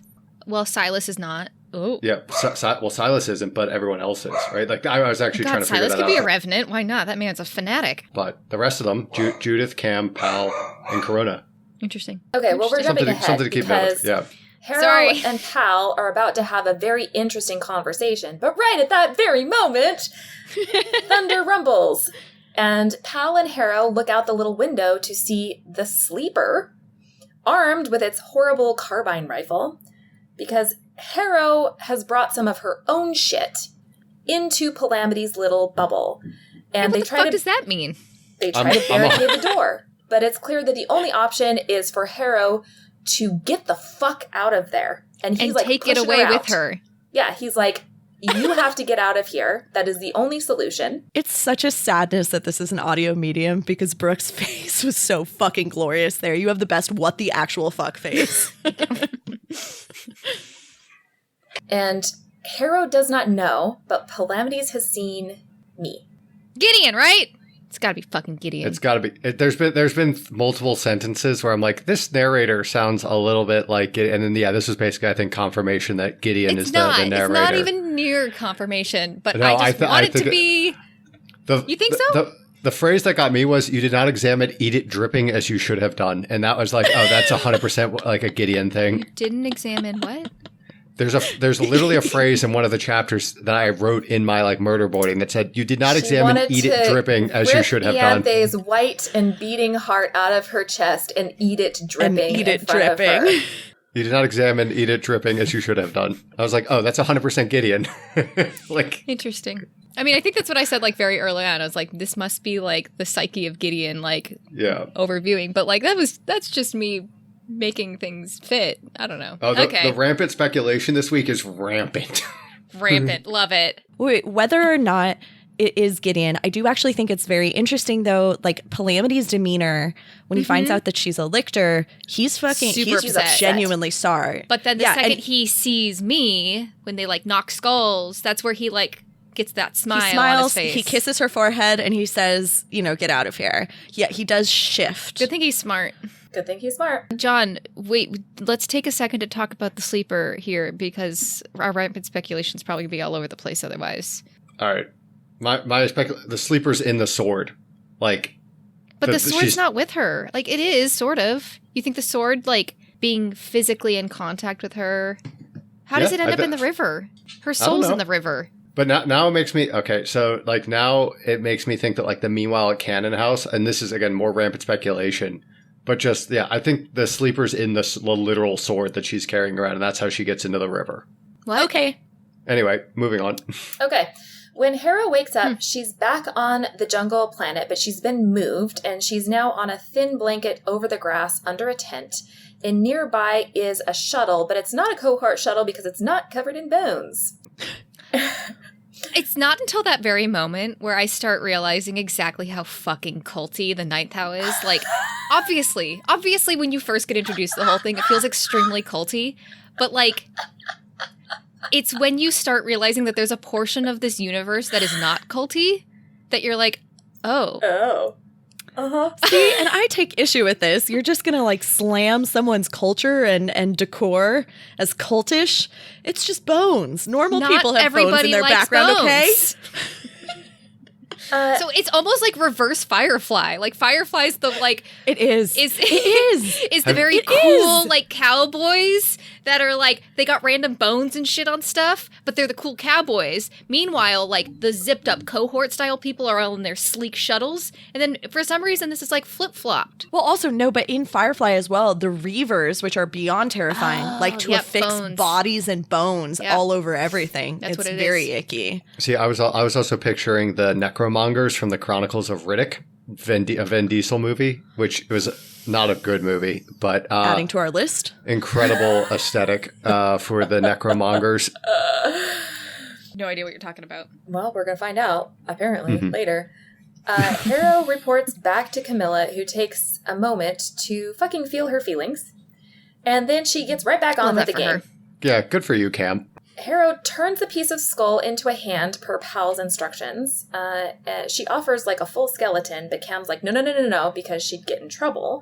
Silas is not. Oh yeah, Silas isn't, but everyone else is, right? Like I was actually trying to figure Silas that out. could be a revenant. Why not? That man's a fanatic. But the rest of them, Judith, Cam, Pal, and Corona. Interesting. Okay, well, we're jumping ahead something to keep note because of. Yeah. Harrow and Pal are about to have a very interesting conversation, but right at that very moment, thunder rumbles. And Pal and Harrow look out the little window to see the sleeper, armed with its horrible carbine rifle, because Harrow has brought some of her own shit into Palamity's little bubble. And what the fuck does that mean? They try to barricade the door. But it's clear that the only option is for Harrow to get the fuck out of there. And he's like, take it away with her. Yeah, he's like, you have to get out of here. That is the only solution. It's such a sadness that this is an audio medium because Brooke's face was so fucking glorious there. You have the best what the actual fuck face. And Harrow does not know, but Palamides has seen me. Gideon, right? It's gotta be fucking Gideon. It's gotta be. There's been multiple sentences where I'm like, this narrator sounds a little bit like it, and then this was basically, I think, confirmation that Gideon is the narrator. It's not even near confirmation, but No, I want it to be. You think so? The phrase that got me was, "You did not examine, eat it dripping as you should have done," and that was like, oh, that's 100% like a Gideon thing. Didn't examine what? There's literally a phrase in one of the chapters that I wrote in my like murder boarding that said, "You did not examine, eat it dripping as you should have done." Rip Ianthe's white and beating heart out of her chest and eat it dripping. And eat it dripping. You did not examine, eat it dripping as you should have done. I was like, oh, that's 100% Gideon. Like, interesting. I mean, I think that's what I said like very early on. I was like, this must be like the psyche of Gideon, like overviewing. But like that's just me making things fit. I don't know. Oh, the rampant speculation this week is rampant. Rampant. Love it. Wait, whether or not it is Gideon, I do actually think it's very interesting, though, like Palamity's demeanor when he finds out that she's a lictor, he's genuinely sorry. But then the second he sees me, when they like knock skulls, that's where he like gets that smile he smiles, on his face. He kisses her forehead and he says, get out of here. Yeah, he does shift. Good thing he's smart. Good thing he's smart. John, wait, let's take a second to talk about the sleeper here, because our rampant speculation is probably going to be all over the place otherwise. All right. The sleeper's in the sword. Like, but the sword's not with her. Like, it is, sort of. You think the sword, like, being physically in contact with her, how does it end up in the river? Her soul's in the river. But now it makes me, okay, so, like, now it makes me think that, like, the Meanwhile at Cannon House, and this is, again, more rampant speculation, but just, yeah, I think the sleeper's in the literal sword that she's carrying around, and that's how she gets into the river. What? Okay. Anyway, moving on. Okay. When Harrow wakes up, she's back on the jungle planet, but she's been moved, and she's now on a thin blanket over the grass under a tent. And nearby is a shuttle, but it's not a cohort shuttle because it's not covered in bones. It's not until that very moment where I start realizing exactly how fucking culty the Ninth House is. Like, obviously, when you first get introduced to the whole thing, it feels extremely culty. But, like, it's when you start realizing that there's a portion of this universe that is not culty that you're like, oh. Oh. Uh-huh. See, and I take issue with this. You're just going to like slam someone's culture and decor as cultish. It's just bones. Normal people have bones in their background, bones. Okay? So it's almost like reverse Firefly. Like Firefly's the like it is the very cool like cowboys that are like they got random bones and shit on stuff, but they're the cool cowboys. Meanwhile, like the zipped up cohort style people are all in their sleek shuttles, and then for some reason this is like flip flopped. Well, also no, but in Firefly as well, the Reavers, which are beyond terrifying, like to affix bones. Bodies and bones all over everything. That's it's what it very is. icky. See, I was also picturing the necromongers from the Chronicles of Riddick, a Vin Diesel movie, which was not a good movie, but adding to our list. Incredible aesthetic for the necromongers. No idea what you're talking about. Well, we're going to find out, apparently, later. Harrow reports back to Camilla, who takes a moment to fucking feel her feelings. And then she gets right back on with the game. Her. Yeah, good for you, Cam. Harrow turns a piece of skull into a hand per Pal's instructions. She offers like a full skeleton, but Cam's like, no, because she'd get in trouble.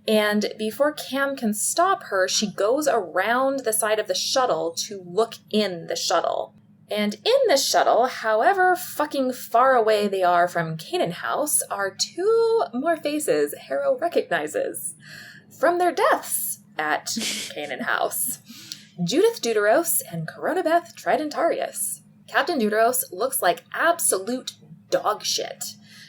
And before Cam can stop her, she goes around the side of the shuttle to look in the shuttle. And in the shuttle, however fucking far away they are from Cannon House, are two more faces Harrow recognizes from their deaths at Cannon House. Judith Deuteros and Coronabeth Tridentarius. Captain Deuteros looks like absolute dog shit.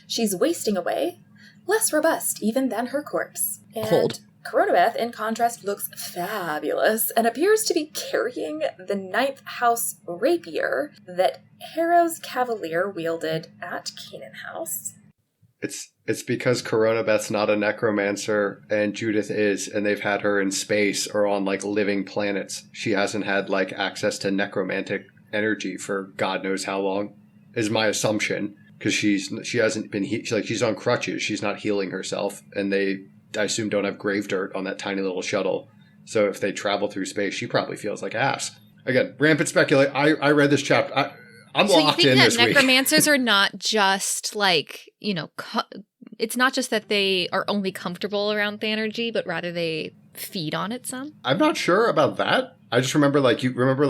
She's wasting away, less robust even than her corpse. And Cold. Coronabeth, in contrast, looks fabulous and appears to be carrying the Ninth House rapier that Harrow's cavalier wielded at Cannon House. It's because Coronabeth's not a necromancer and Judith is, and they've had her in space or on like living planets. She hasn't had like access to necromantic energy for God knows how long, is my assumption. Because she hasn't been she's on crutches. She's not healing herself, and they, I assume, don't have grave dirt on that tiny little shuttle. So if they travel through space, she probably feels like ass. Again, rampant speculation. I read this chapter. I'm locked in this week. So you think that necromancers are not just like, it's not just that they are only comfortable around the energy, but rather they feed on it some? I'm not sure about that. I just remember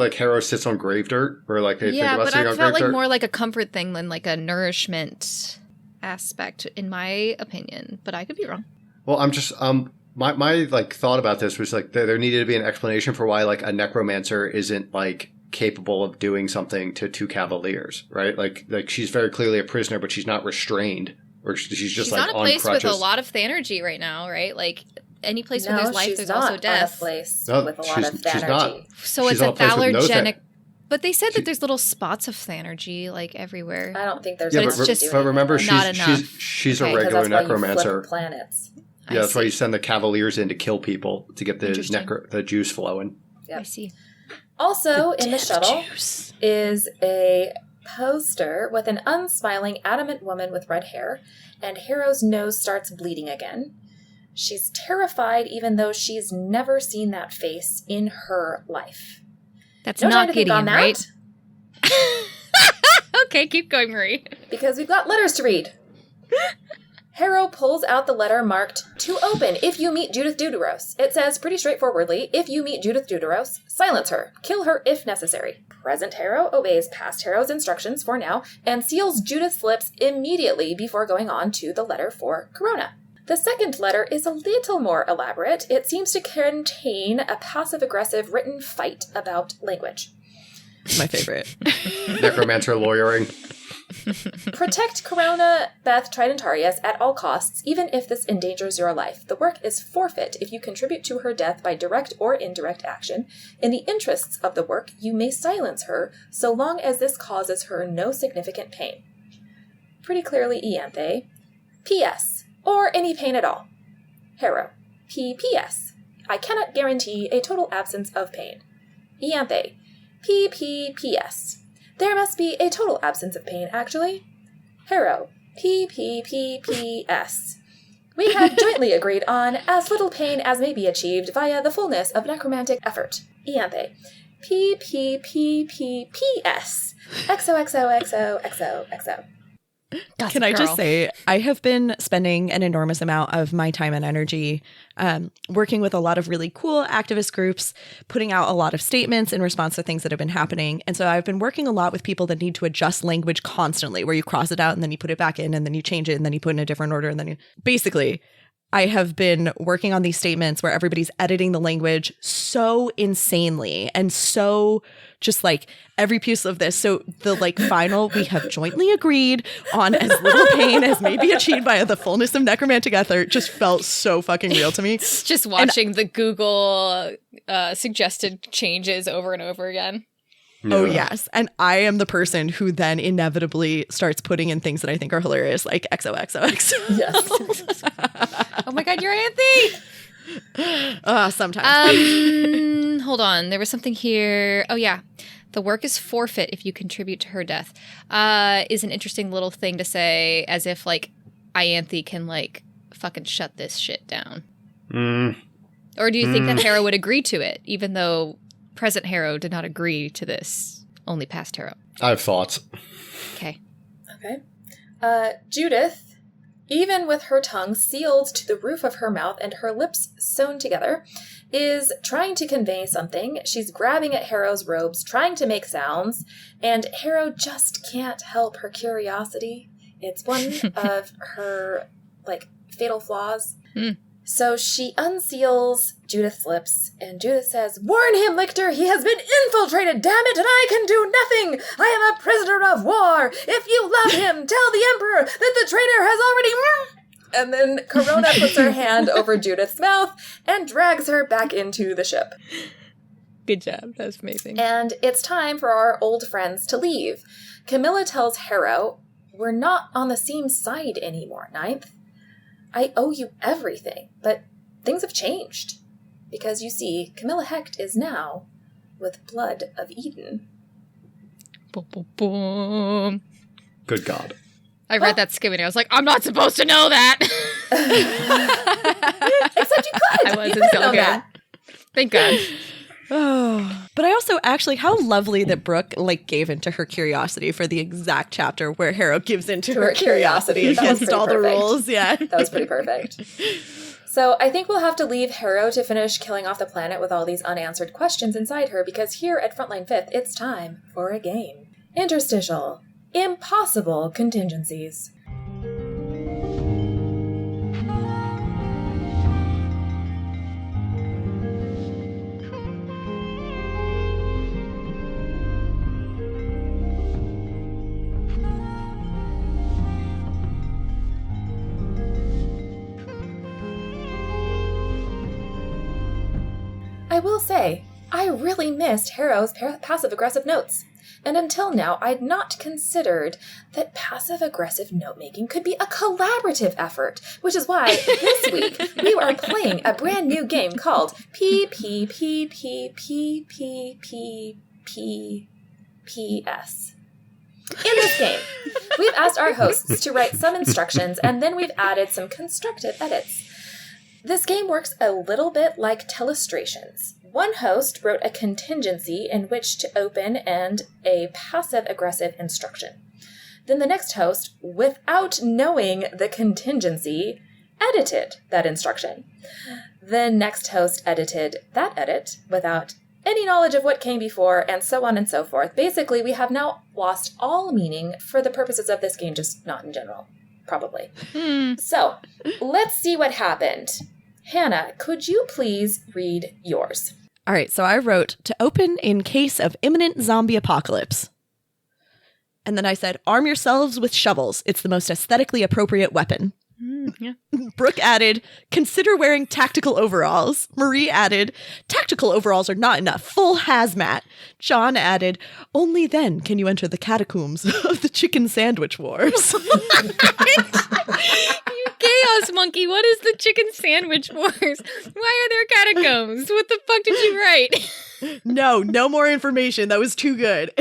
Harrow sits on grave dirt, or like they think about sitting on grave dirt. Yeah, but I felt like more like a comfort thing than like a nourishment. aspect, in my opinion, but I could be wrong. Well, I'm just my like thought about this was like there needed to be an explanation for why like a necromancer isn't like capable of doing something to two cavaliers, right? Like she's very clearly a prisoner, but she's not restrained, or she's just like on a on place crutches. with a lot of Thanergy right now, right? Like any place where there's life, she's there's not also death. On a place No, with a lot of she's not. Thanergy. So She's it's a on a place with no thalergenic. But they said that there's little spots of Thanergy like everywhere. I don't think there's. Yeah, enough but, to do but remember, anything. Not enough. she's Okay, a 'Cause regular that's why you necromancer. flip planets. Yeah, that's why see. you send the cavaliers in to kill people to get the Interesting. the juice flowing. Yep. I see. Also, in the Death shuttle juice. is a poster with an unsmiling, adamant woman with red hair, and Harrow's nose starts bleeding again. She's terrified, even though she's never seen that face in her life. That's No time not to think Gideon, on that, right? Okay, keep going, Marie. because we've got letters to read. Harrow pulls out the letter marked "To open if you meet Judith Deuteros." It says pretty straightforwardly, if you meet Judith Deuteros, silence her. Kill her if necessary. Present Harrow obeys past Harrow's instructions for now and seals Judith's lips immediately before going on to the letter for Corona. The second letter is a little more elaborate. It seems to contain a passive-aggressive written fight about language. My favorite. Necromancer lawyering. Protect Corona, Beth Tridentarius at all costs, even if this endangers your life. The work is forfeit if you contribute to her death by direct or indirect action. In the interests of the work, you may silence her, so long as this causes her no significant pain. Pretty clearly Ianthe. P.S. Or any pain at all. Harrow. P.P.S. I cannot guarantee a total absence of pain. Ianthe. P.P.P.S. There must be a total absence of pain, actually. Harrow. P.P.P.P.S. We had jointly agreed on as little pain as may be achieved via the fullness of necromantic effort. Ianthe. P.P.P.P.P.S. XOXOXOXOXO. Can I just say, I have been spending an enormous amount of my time and energy working with a lot of really cool activist groups, putting out a lot of statements in response to things that have been happening. And so I've been working a lot with people that need to adjust language constantly, where you cross it out and then you put it back in and then you change it and then you put it in a different order. And then you basically, I have been working on these statements where everybody's editing the language so insanely and so just like every piece of this. So the like final, we have jointly agreed on as little pain as may be achieved by the fullness of necromantic effort just felt so fucking real to me. Just watching the Google suggested changes over and over again. Oh, yes. And I am the person who then inevitably starts putting in things that I think are hilarious, like XOXOX. Yes. Oh my God, you're Anthe! Sometimes. Hold on. There was something here. Oh, yeah. The work is forfeit if you contribute to her death. Is an interesting little thing to say, as if, like, Ianthe can, like, fucking shut this shit down. Or do you think that Harrow would agree to it, even though present Harrow did not agree to this? Only past Harrow. I have thoughts. Okay. Okay. Judith, even with her tongue sealed to the roof of her mouth and her lips sewn together, is trying to convey something. She's grabbing at Harrow's robes, trying to make sounds, and Harrow just can't help her curiosity. It's one of her, like, fatal flaws. So she unseals Judith's lips, and Judith says, "Warn him, Lictor! He has been infiltrated, damn it, and I can do nothing! I am a prisoner of war! If you love him, tell the Emperor that the traitor has already..." And then Corona puts her hand over Judith's mouth and drags her back into the ship. Good job. That was amazing. And it's time for our old friends to leave. Camilla tells Harrow, "We're not on the same side anymore, Ninth. I owe you everything, but things have changed. Because you see, Camilla Hecht is now with Blood of Eden." Boom, boom, boom. Good God. I read that skimming. I was like, I'm not supposed to know that. Except you could. I wasn't You could so know good. that. Thank God. Oh, but I also actually, how lovely that Brooke like gave into her curiosity for the exact chapter where Harrow gives into her curiosity That was against pretty all the perfect. rules. Yeah. That was pretty perfect. So I think we'll have to leave Harrow to finish killing off the planet with all these unanswered questions inside her, because here at Frontline 5th, it's time for a game. Interstitial. Impossible contingencies. I will say, I really missed Harrow's passive-aggressive notes. And until now, I'd not considered that passive-aggressive note-making could be a collaborative effort, which is why this week we are playing a brand new game called PPPPPPPPPS. In this game, we've asked our hosts to write some instructions, and then we've added some constructive edits. This game works a little bit like telestrations. One host wrote a contingency in which to open and a passive-aggressive instruction. Then the next host, without knowing the contingency, edited that instruction. The next host edited that edit without any knowledge of what came before, and so on and so forth. Basically, we have now lost all meaning for the purposes of this game, just not in general. Probably. So, let's see what happened. Hannah, could you please read yours? All right, so I wrote, to open in case of imminent zombie apocalypse. And then I said, arm yourselves with shovels. It's the most aesthetically appropriate weapon. Yeah. Brooke added, consider wearing tactical overalls. Marie added, tactical overalls are not enough. Full hazmat. John added, only then can you enter the catacombs of the chicken sandwich wars. You chaos monkey, what is the chicken sandwich wars? Why are there catacombs? What the fuck did you write? No more information. That was too good.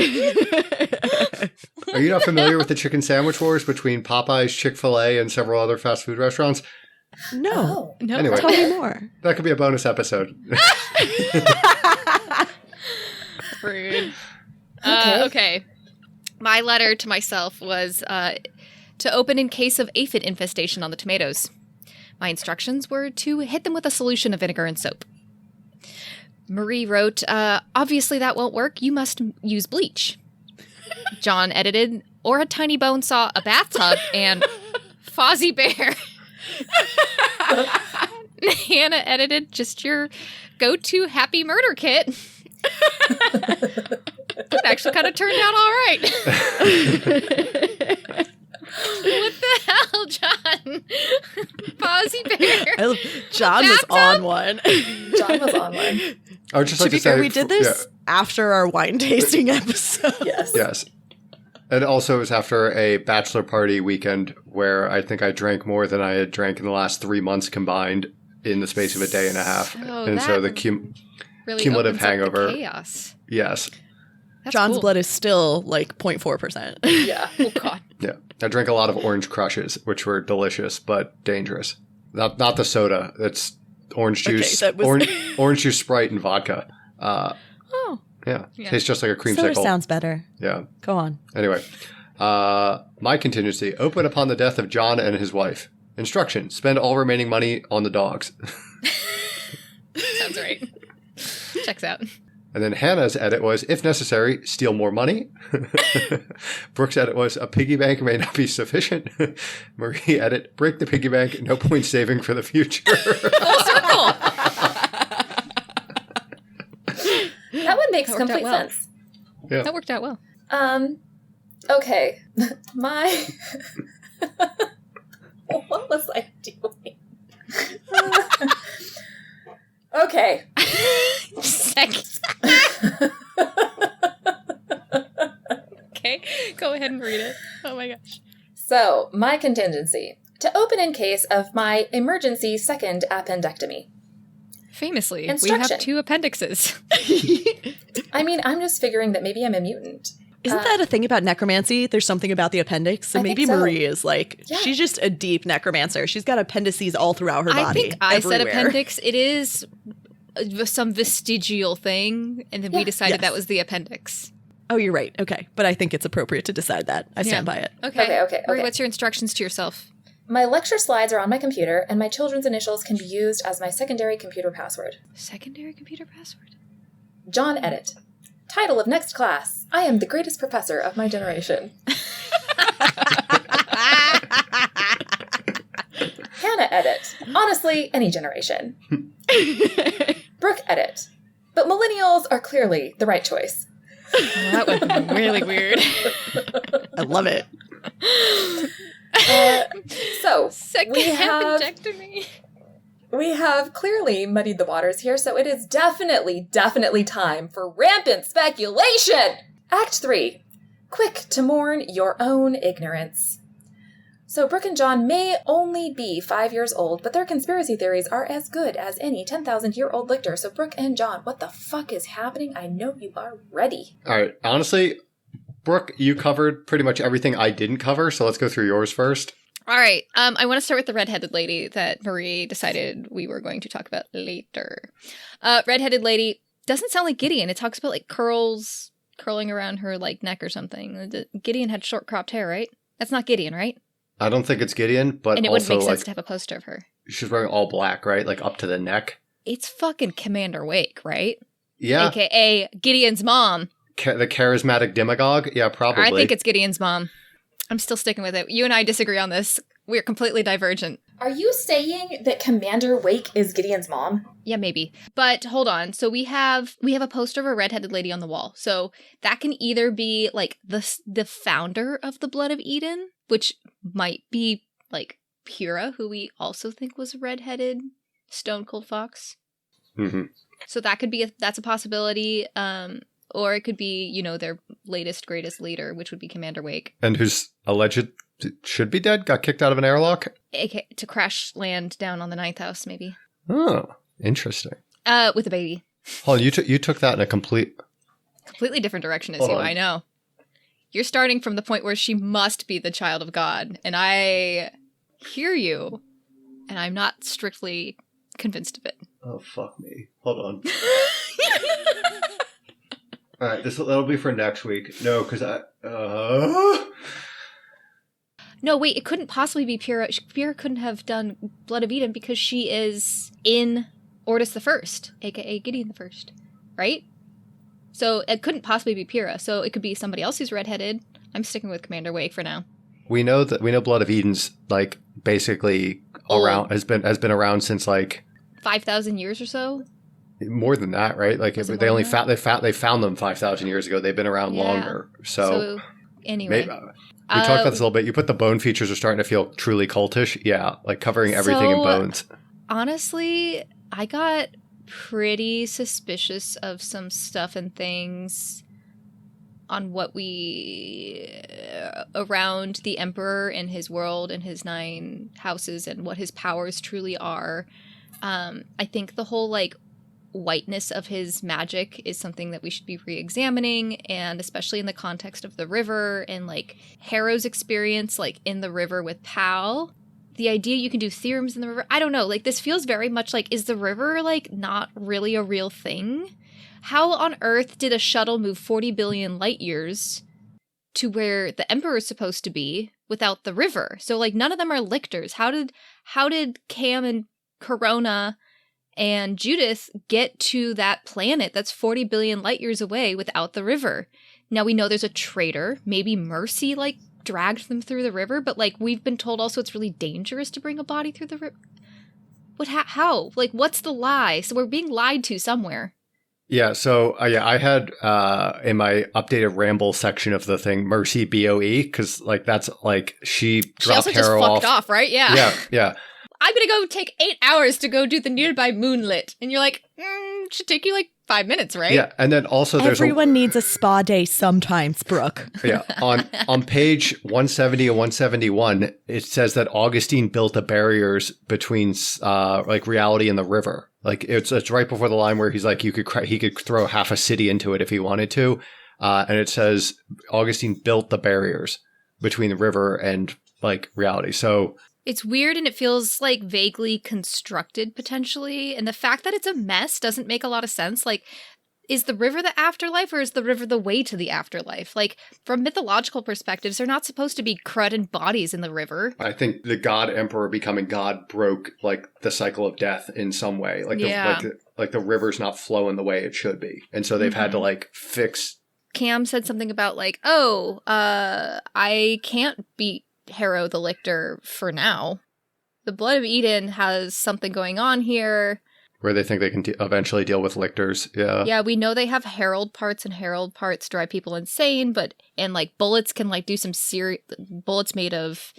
Are you not familiar with the chicken sandwich wars between Popeyes, Chick-fil-A, and several other fast food restaurants? No. No. Anyway. Tell me more. That could be a bonus episode. Rude. Okay. My letter to myself was to open in case of aphid infestation on the tomatoes. My instructions were to hit them with a solution of vinegar and soap. Marie wrote, obviously that won't work. You must use bleach. John edited, or a tiny bone saw, a bathtub, and Fozzie Bear. Hannah edited, just your go-to happy murder kit. It actually kind of turned out all right. What the hell, John? Fozzie Bear. John was on one. John was on one. I would just like To be to say, fair, we did this after our wine tasting episode. Yes. Yes. And also it was after a bachelor party weekend where I think I drank more than I had drank in the last 3 months combined in the space of a day and a half. And so the really cumulative opens up the hangover. Chaos. Yes. That's John's cool. blood is still like 0.4%. Yeah. Oh, God. Yeah. I drank a lot of orange crushes, which were delicious but dangerous. Not the soda. It's orange juice. that was- orange juice, Sprite, and vodka. Oh, Yeah. Yeah. Tastes just like a soda creamsicle. sounds better. Yeah. Go on. Anyway, my contingency, open upon the death of John and his wife. Instruction, spend all remaining money on the dogs. Sounds right. Checks out. And then Hannah's edit was, if necessary, steal more money. Brooke's edit was, a piggy bank may not be sufficient. Marie edit, break the piggy bank, no point saving for the future. Full circle. That one makes That worked out complete well. sense. Yeah. That worked out well. Okay. My... What was I doing? Okay. Second. Okay, go ahead and read it. Oh my gosh. So, my contingency. To open in case of my emergency second appendectomy. Famously, we Instruction. have 2 appendixes. I mean, I'm just figuring that maybe I'm a mutant. Isn't that a thing about necromancy? There's something about the appendix. So I maybe think so. Marie is like, Yeah. she's just a deep necromancer. She's got appendices all throughout her I body. think I said everywhere. appendix. It is some vestigial thing, and then we Yeah. decided Yes. that was the appendix. Oh, you're right. Okay. But I think it's appropriate to decide that. I stand by it. Okay. Marie, what's your instructions to yourself? My lecture slides are on my computer, and my children's initials can be used as my secondary computer password. Secondary computer password? John edit. Title of next class. I am the greatest professor of my generation. Hannah edit. Honestly, any generation. Brooke edit. But millennials are clearly the right choice. Well, that was really weird. I love it. So, Second we have... appendectomy. We have clearly muddied the waters here, so it is definitely time for rampant speculation! Act 3. Quick to mourn your own ignorance. So Brooke and John may only be 5 years old, but their conspiracy theories are as good as any 10,000-year-old lictor. So Brooke and John, what the fuck is happening? I know you are ready. All right. Honestly, Brooke, you covered pretty much everything I didn't cover, so let's go through yours first. All right. I want to start with the redheaded lady that Marie decided we were going to talk about later. Redheaded lady doesn't sound like Gideon. It talks about like curling around her like neck or something. Gideon had short cropped hair, right? That's not Gideon, right? I don't think it's Gideon, but and it also wouldn't make sense like to have a poster of her. she's wearing all black, right? Like up to the neck. It's fucking Commander Wake, right? Yeah. AKA Gideon's mom. The charismatic demagogue? Yeah, probably. I think it's Gideon's mom. I'm still sticking with it. You and I disagree on this. We're completely divergent. Are you saying that Commander Wake is Gideon's mom? Yeah, maybe. But hold on. So we have a poster of a redheaded lady on the wall. So that can either be like the founder of the Blood of Eden, which might be like Pyrrha, who we also think was a redheaded stone cold fox. Mm-hmm. So that could be that's a possibility. Or it could be, you know, their latest, greatest leader, which would be Commander Wake. And who's alleged should be dead? Got kicked out of an airlock? To crash land down on the ninth house, maybe. Oh, interesting. With a baby. Hold on, you took that in a completely different direction as Hold you, on. I know. You're starting from the point where she must be the child of God, and I hear you, and I'm not strictly convinced of it. Oh, fuck me. Hold on. All right, that'll be for next week. No, because No, wait, it couldn't possibly be Pyrrha. Pyrrha couldn't have done Blood of Eden because she is in Ordis the First, aka Gideon the First, right? So it couldn't possibly be Pyrrha. So it could be somebody else who's redheaded. I'm sticking with Commander Wake for now. we know Blood of Eden's like basically around has been around since like 5,000 years or so. more than that, right? Like Was it they more only than that? they found them 5,000 years ago. They've been around Yeah. longer. So anyway. maybe, we talked about this a little bit. You put the bone features are starting to feel truly cultish. Yeah, like covering everything in bones. Honestly, I got pretty suspicious of some stuff and things on what we around the Emperor and his world and his 9 houses and what his powers truly are. I think the whole like whiteness of his magic is something that we should be re-examining, and especially in the context of the river and like Harrow's experience like in the river with Pal. The idea you can do theorems in the river, I don't know, like this feels very much like, is the river like not really a real thing? How on earth did a shuttle move 40 billion light years to where the Emperor is supposed to be without the river? So like none of them are lictors. How did Cam and Corona and Judith get to that planet that's 40 billion light years away without the river? Now we know there's a traitor. Maybe Mercy like dragged them through the river, but like we've been told also it's really dangerous to bring a body through the river. How? Like what's the lie? So we're being lied to somewhere. Yeah, so I had in my updated ramble section of the thing Mercy BOE because like that's like she dropped also just Harrow fucked off, right? Yeah. Yeah. I'm gonna go take 8 hours to go do the nearby moonlit, and you're like, should take you like 5 minutes, right? Yeah, and then also there's Everyone needs a spa day sometimes, Brooke. Yeah, on page 170 and 171, it says that Augustine built the barriers between like reality and the river. Like it's right before the line where he's like he could throw half a city into it if he wanted to, and it says Augustine built the barriers between the river and like reality. So It's weird and it feels like vaguely constructed potentially, and the fact that it's a mess doesn't make a lot of sense. Like, is the river the afterlife or is the river the way to the afterlife? Like, from mythological perspectives, they're not supposed to be crud and bodies in the river. I think the God Emperor becoming God broke like the cycle of death in some way. Like the river's not flowing the way it should be, and so they've had to like fix. Cam said something about like, I can't beat Harrow the Lictor for now. The Blood of Eden has something going on here. Where they think they can eventually deal with lictors. Yeah. Yeah, we know they have herald parts, and herald parts drive people insane, and like bullets can like do some bullets made of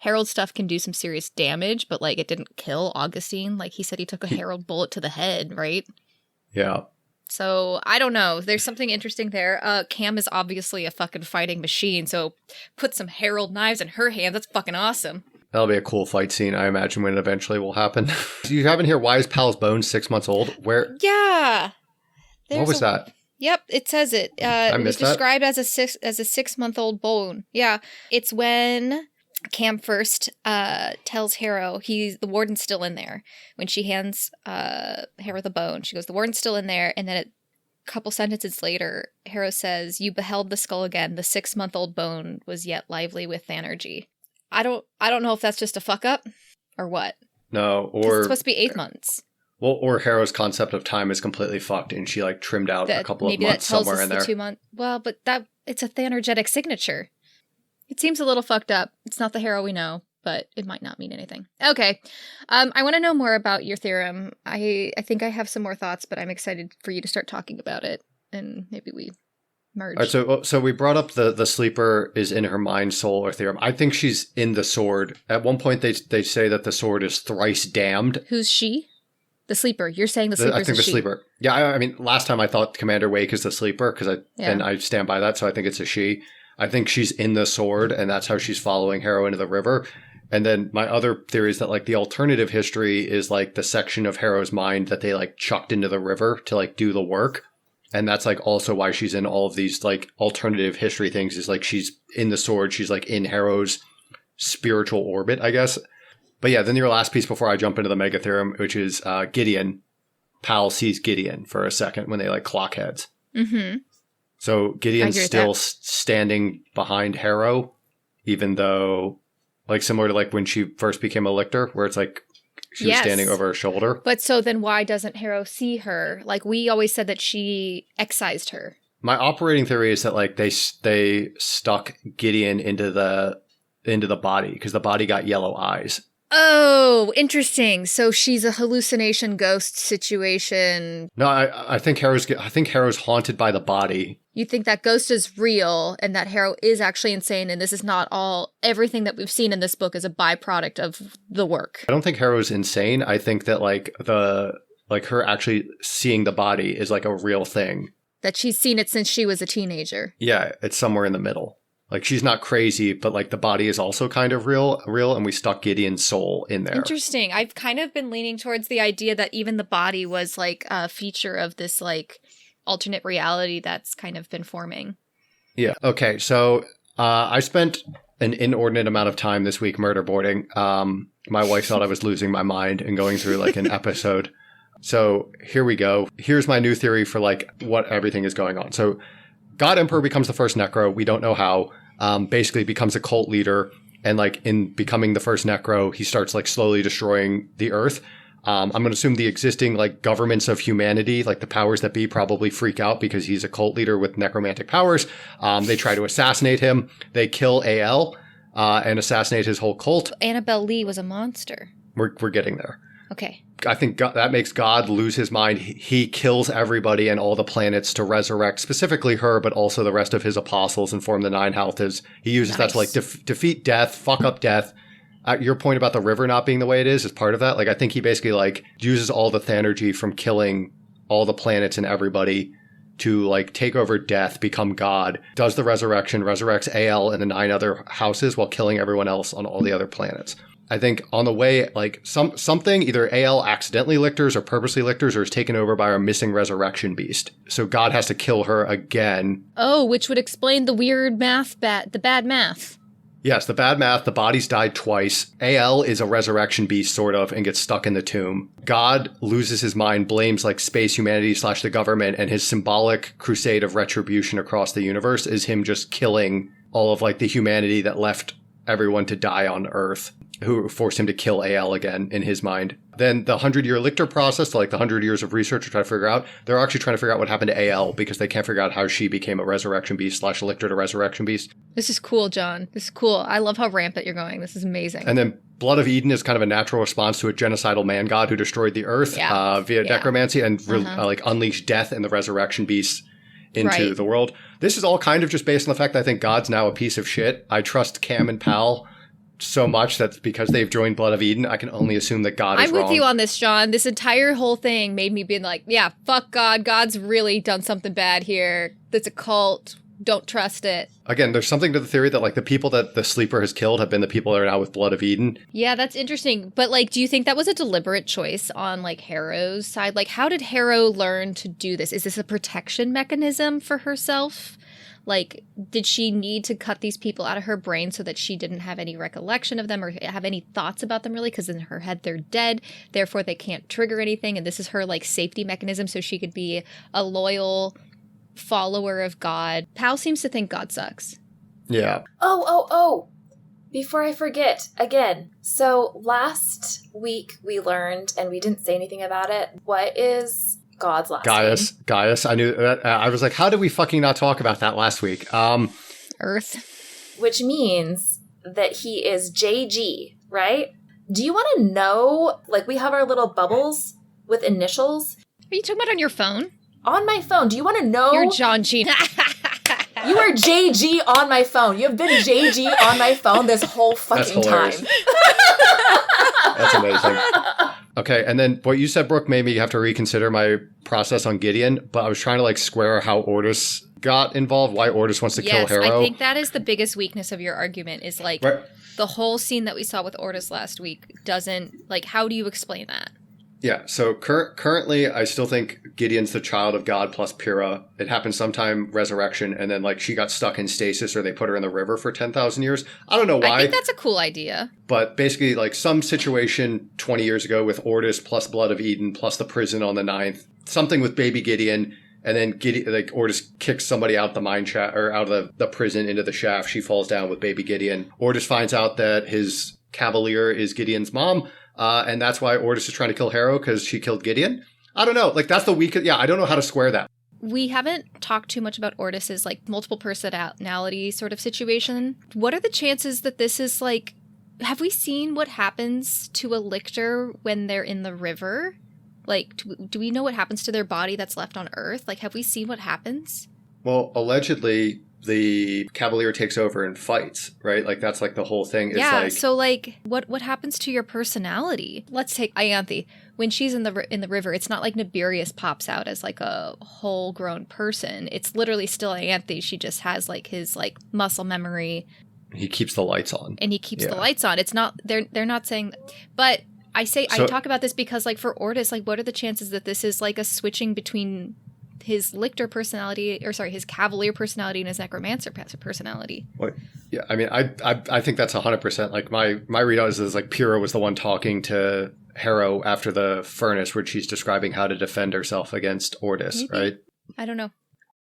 Harold stuff can do some serious damage, but like it didn't kill Augustine. Like he said he took a Harold bullet to the head, right? Yeah. So I don't know. There's something interesting there. Cam is obviously a fucking fighting machine, so put some Harold knives in her hand. That's fucking awesome. That'll be a cool fight scene, I imagine, when it eventually will happen. You have in here, why is Pal's bone 6 months old? Where? Yeah. What was that? Yep, it says it. I It was missed that? described as a 6-month-old bone. Yeah, it's when Cam first tells Harrow the warden's still in there. When she hands Harrow the bone, she goes, "The warden's still in there," and then a couple sentences later, Harrow says, "You beheld the skull again. The 6-month-old bone was yet lively with energy." I don't know if that's just a fuck up or what. No, 'Cause or it's supposed to be 8 months. well, or Harrow's concept of time is completely fucked, and she like trimmed out a couple of Maybe months that tells somewhere us in the there. 2 month. Well, but it's a Thanergetic signature. It seems a little fucked up. It's not the Harrow we know, but it might not mean anything. Okay. I want to know more about your theorem. I think I have some more thoughts, but I'm excited for you to start talking about it, and maybe we merge. All right, so we brought up the sleeper is in her mind, soul, or theorem. I think she's in the sword. At one point, they say that the sword is thrice damned. Who's she? The sleeper. You're saying the sleeper. I think the sleeper. Yeah, I mean, last time I thought Commander Wake is the sleeper and I stand by that, so I think it's a she. I think she's in the sword, and that's how she's following Harrow into the river. And then my other theory is that like the alternative history is like the section of Harrow's mind that they like chucked into the river to like do the work. And that's like also why she's in all of these like alternative history things, is like she's in the sword. She's like in Harrow's spiritual orbit, I guess. But yeah, then your last piece before I jump into the mega theorem, which is Gideon. Pal sees Gideon for a second when they like clock heads. Mm-hmm. So Gideon's still standing behind Harrow, even though like similar to like when she first became a lictor, where it's like she was standing over her shoulder. But so then why doesn't Harrow see her? Like we always said that she excised her. My operating theory is that like they stuck Gideon into the body because the body got yellow eyes. Oh, interesting. So she's a hallucination ghost situation. No, I think Harrow's haunted by the body. You think that ghost is real and that Harrow is actually insane, and this is not everything that we've seen in this book is a byproduct of the work. I don't think Harrow's insane. I think that like her actually seeing the body is like a real thing. That she's seen it since she was a teenager. Yeah, it's somewhere in the middle. Like she's not crazy, but like the body is also kind of real, and we stuck Gideon's soul in there. Interesting. I've kind of been leaning towards the idea that even the body was like a feature of this like alternate reality that's kind of been forming. Yeah. Okay. So I spent an inordinate amount of time this week murder boarding. My wife thought I was losing my mind and going through like an episode. So here we go. Here's my new theory for like what everything is going on. So God Emperor becomes the first necro. We don't know how. Basically becomes a cult leader, and like in becoming the first necro, he starts like slowly destroying the earth. I'm going to assume the existing like governments of humanity, like the powers that be, probably freak out because he's a cult leader with necromantic powers. They try to assassinate him. They kill AL and assassinate his whole cult. Annabelle Lee was a monster. We're getting there. Okay. I think that makes God lose his mind. He kills everybody and all the planets to resurrect, specifically her, but also the rest of his apostles and form the Nine Halthas. He uses that to like defeat death, fuck up death. Your point about the river not being the way it is part of that. Like I think he basically like uses all the Thanergy from killing all the planets and everybody to like take over death, become God, does the resurrection, resurrects AL and the 9 other houses while killing everyone else on all the other planets. I think on the way, like something, either AL accidentally lictors or purposely lictors or is taken over by our missing resurrection beast. So God has to kill her again. Oh, which would explain the weird the bad math. Yes, the bad math, the body's died twice. AL is a resurrection beast, sort of, and gets stuck in the tomb. God loses his mind, blames like space humanity / the government, and his symbolic crusade of retribution across the universe is him just killing all of like the humanity that left everyone to die on Earth, who forced him to kill AL again in his mind. Then the 100-year lictor process, like the 100 years of research to try to figure out, they're actually trying to figure out what happened to AL because they can't figure out how she became a resurrection beast / lictor to resurrection beast. This is cool, John. This is cool. I love how rampant you're going. This is amazing. And then Blood of Eden is kind of a natural response to a genocidal man god who destroyed the earth via necromancy and like unleashed death and the resurrection beasts into the world. This is all kind of just based on the fact that I think God's now a piece of shit. I trust Cam and Pal so much that because they've joined Blood of Eden, I can only assume that God is I'm wrong. with you on this, John. This entire whole thing made me be like, yeah, fuck God. God's really done something bad here. It's a cult. Don't trust it. Again, there's something to the theory that like the people that the sleeper has killed have been the people that are now with Blood of Eden. Yeah, that's interesting. But like, do you think that was a deliberate choice on like Harrow's side? Like, how did Harrow learn to do this? Is this a protection mechanism for herself? Like, did she need to cut these people out of her brain so that she didn't have any recollection of them or have any thoughts about them really? Because in her head, they're dead. Therefore, they can't trigger anything. And this is her like safety mechanism so she could be a loyal follower of God. Pal seems to think God sucks. Yeah. Oh. Before I forget, again, so last week we learned, and we didn't say anything about it, what is God's last name? Gaius. I knew that. I was like, how did we fucking not talk about that last week? Earth. Which means that he is JG, right? Do you want to know, like we have our little bubbles with initials? Are you talking about on your phone? On my phone. Do you want to know? You're John G. You are JG on my phone. You have been JG on my phone this whole fucking time. That's amazing. Okay, and then what you said, Brooke, made me have to reconsider my process on Gideon, but I was trying to like square how Ortis got involved, why Ortis wants to kill Harrow. I think that is the biggest weakness of your argument is like the whole scene that we saw with Ortis last week doesn't, like, how do you explain that? Yeah, so currently I still think Gideon's the child of God plus Pyrrha. It happened sometime resurrection, and then like she got stuck in stasis or they put her in the river for 10,000 years. I don't know why. I think that's a cool idea. But basically like some situation 20 years ago with Ortis plus Blood of Eden plus the prison on the Ninth, something with baby Gideon, and then Ortis kicks somebody out the mine shaft or out of the prison into the shaft. She falls down with baby Gideon. Ortis finds out that his cavalier is Gideon's mom. And that's why Ortis is trying to kill Harrow because she killed Gideon. I don't know. Like, that's the weakest. Yeah, I don't know how to square that. We haven't talked too much about Ortis's, like, multiple personality sort of situation. What are the chances that this is, like, have we seen what happens to a lictor when they're in the river? Like, do we know what happens to their body that's left on Earth? Like, have we seen what happens? Well, allegedly, the Cavalier takes over and fights, right? Like, that's like the whole thing. It's yeah, like, so like, what happens to your personality? Let's take Ianthe. When she's in the river, it's not like Nibirius pops out as like a whole grown person. It's literally still Ianthe. She just has like his like muscle memory. He keeps the lights on. And he keeps the lights on. It's not, they're not saying, but I talk about this because like for Ortis, like what are the chances that this is like a switching between his lictor personality, or sorry, his cavalier personality and his necromancer personality? Well, yeah, I mean, I think that's 100%. Like my read on is like Pyrrha was the one talking to Harrow after the furnace, where she's describing how to defend herself against Ortis, Maybe. right? I don't know.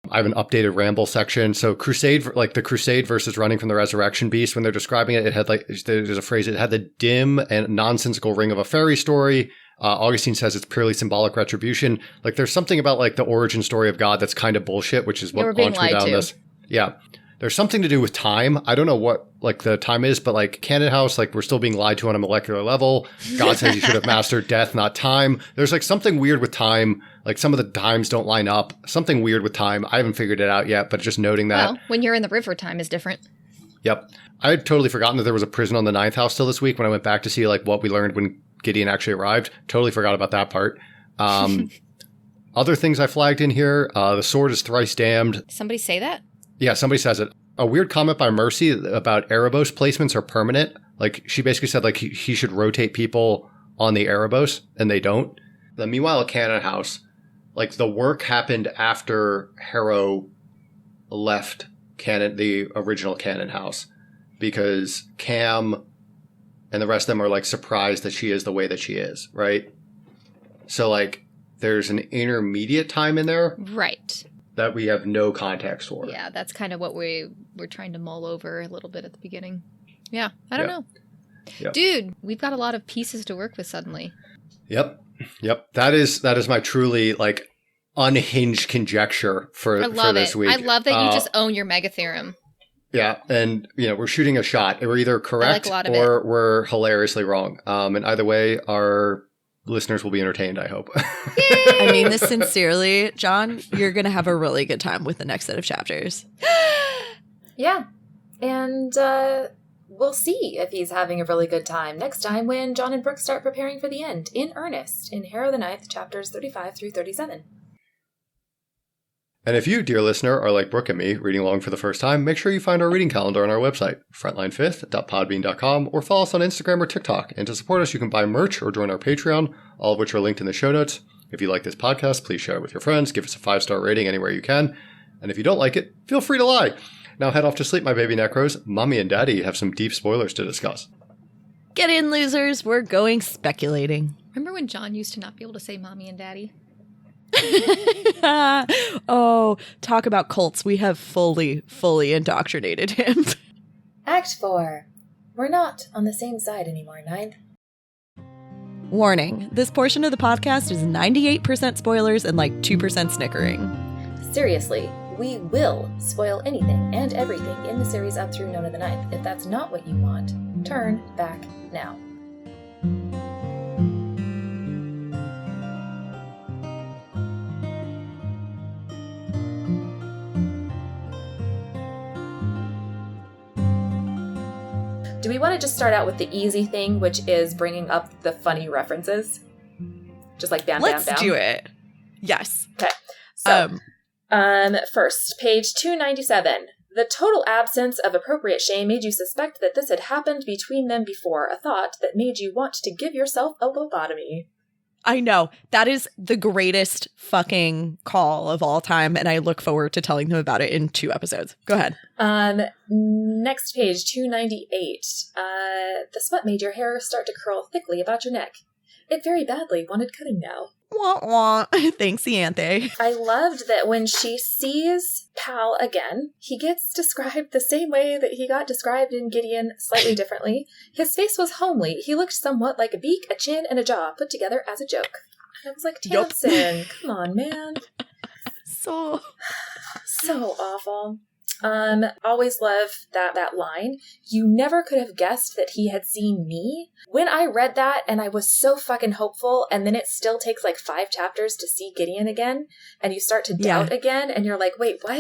I have an updated ramble section. So Crusade, like the Crusade versus running from the Resurrection Beast, when they're describing it, it had like, there's a phrase, it had the dim and nonsensical ring of a fairy story. Augustine says it's purely symbolic retribution. Like there's something about like the origin story of God that's kind of bullshit, which is what launched me down this. Yeah. There's something to do with time. I don't know what like the time is, but like Canon House, like we're still being lied to on a molecular level. God says you should have mastered death, not time. There's like something weird with time. Like some of the times don't line up. Something weird with time. I haven't figured it out yet, but just noting that. Well, when you're in the river, time is different. Yep. I had totally forgotten that there was a prison on the Ninth House still this week when I went back to see like what we learned when Gideon actually arrived. Totally forgot about that part. Other things I flagged in here. The sword is thrice damned. Somebody say that? Yeah, somebody says it. A weird comment by Mercy about Erebos placements are permanent. Like she basically said like he should rotate people on the Erebos, and they don't. Meanwhile, at Canon House, like the work happened after Harrow left the original Canon House, because Cam and the rest of them are like surprised that she is the way that she is, right? So like there's an intermediate time in there. Right. That we have no context for. Yeah, that's kind of what we're trying to mull over a little bit at the beginning. Yeah, I don't know. Yep. Dude, we've got a lot of pieces to work with suddenly. Yep. That is my truly like unhinged conjecture for this week. I love that you just own your mega theorem. Yeah, and we're shooting a shot. We're either correct or we're hilariously wrong. And either way, our listeners will be entertained, I hope. I mean this sincerely, John. You're going to have a really good time with the next set of chapters. Yeah. And we'll see if he's having a really good time next time when John and Brooke start preparing for the end, in earnest, in Harrow the Ninth Chapters 35 through 37. And if you, dear listener, are like Brooke and me, reading along for the first time, make sure you find our reading calendar on our website, frontline5th.podbean.com, or follow us on Instagram or TikTok. And to support us, you can buy merch or join our Patreon, all of which are linked in the show notes. If you like this podcast, please share it with your friends, give us a 5-star rating anywhere you can. And if you don't like it, feel free to lie. Now head off to sleep, my baby necros. Mommy and Daddy have some deep spoilers to discuss. Get in, losers. We're going speculating. Remember when John used to not be able to say mommy and daddy? Oh, talk about cults. We have fully indoctrinated him. Act 4. We're not on the same side anymore, Ninth. Warning, this portion of the podcast is 98% spoilers and like 2% snickering. Seriously, we will spoil anything and everything in the series up through Nona the Ninth. If that's not what you want, turn back now. Do we want to just start out with the easy thing, which is bringing up the funny references? Just like bam, Let's bam, bam. do it. Yes. Okay. So, first, page 297. The total absence of appropriate shame made you suspect that this had happened between them before, a thought that made you want to give yourself a lobotomy. I know. That is the greatest fucking call of all time, and I look forward to telling them about it in 2 episodes. Go ahead. Next page, 298. The smut made your hair start to curl thickly about your neck. It very badly wanted cutting now. Wah, wah. Thanks, Ianthe. I loved that when she sees Pal again, he gets described the same way that he got described in Gideon, slightly differently. His face was homely. He looked somewhat like a beak, a chin, and a jaw put together as a joke. And I was like, Tamsin, come on, man. So awful. Always love that line. You never could have guessed that he had seen me. When I read that, and I was so fucking hopeful, and then it still takes like 5 chapters to see Gideon again, and you start to doubt again, and you're like, wait, what?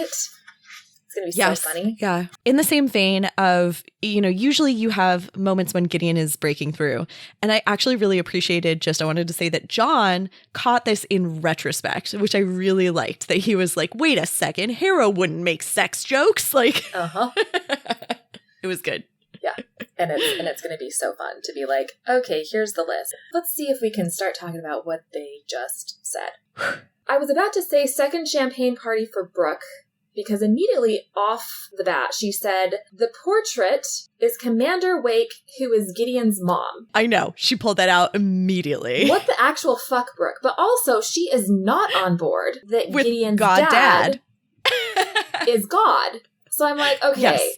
It's going to be so funny. Yeah. In the same vein of, usually you have moments when Gideon is breaking through. And I actually really appreciated, I wanted to say that John caught this in retrospect, which I really liked. That he was like, wait a second, Harrow wouldn't make sex jokes. Like, it was good. Yeah. And it's going to be so fun to be like, okay, here's the list. Let's see if we can start talking about what they just said. I was about to say second champagne party for Brooke, because immediately off the bat, she said, the portrait is Commander Wake, who is Gideon's mom. I know. She pulled that out immediately. What the actual fuck, Brooke? But also, she is not on board that with Gideon's dad is God. So I'm like, okay,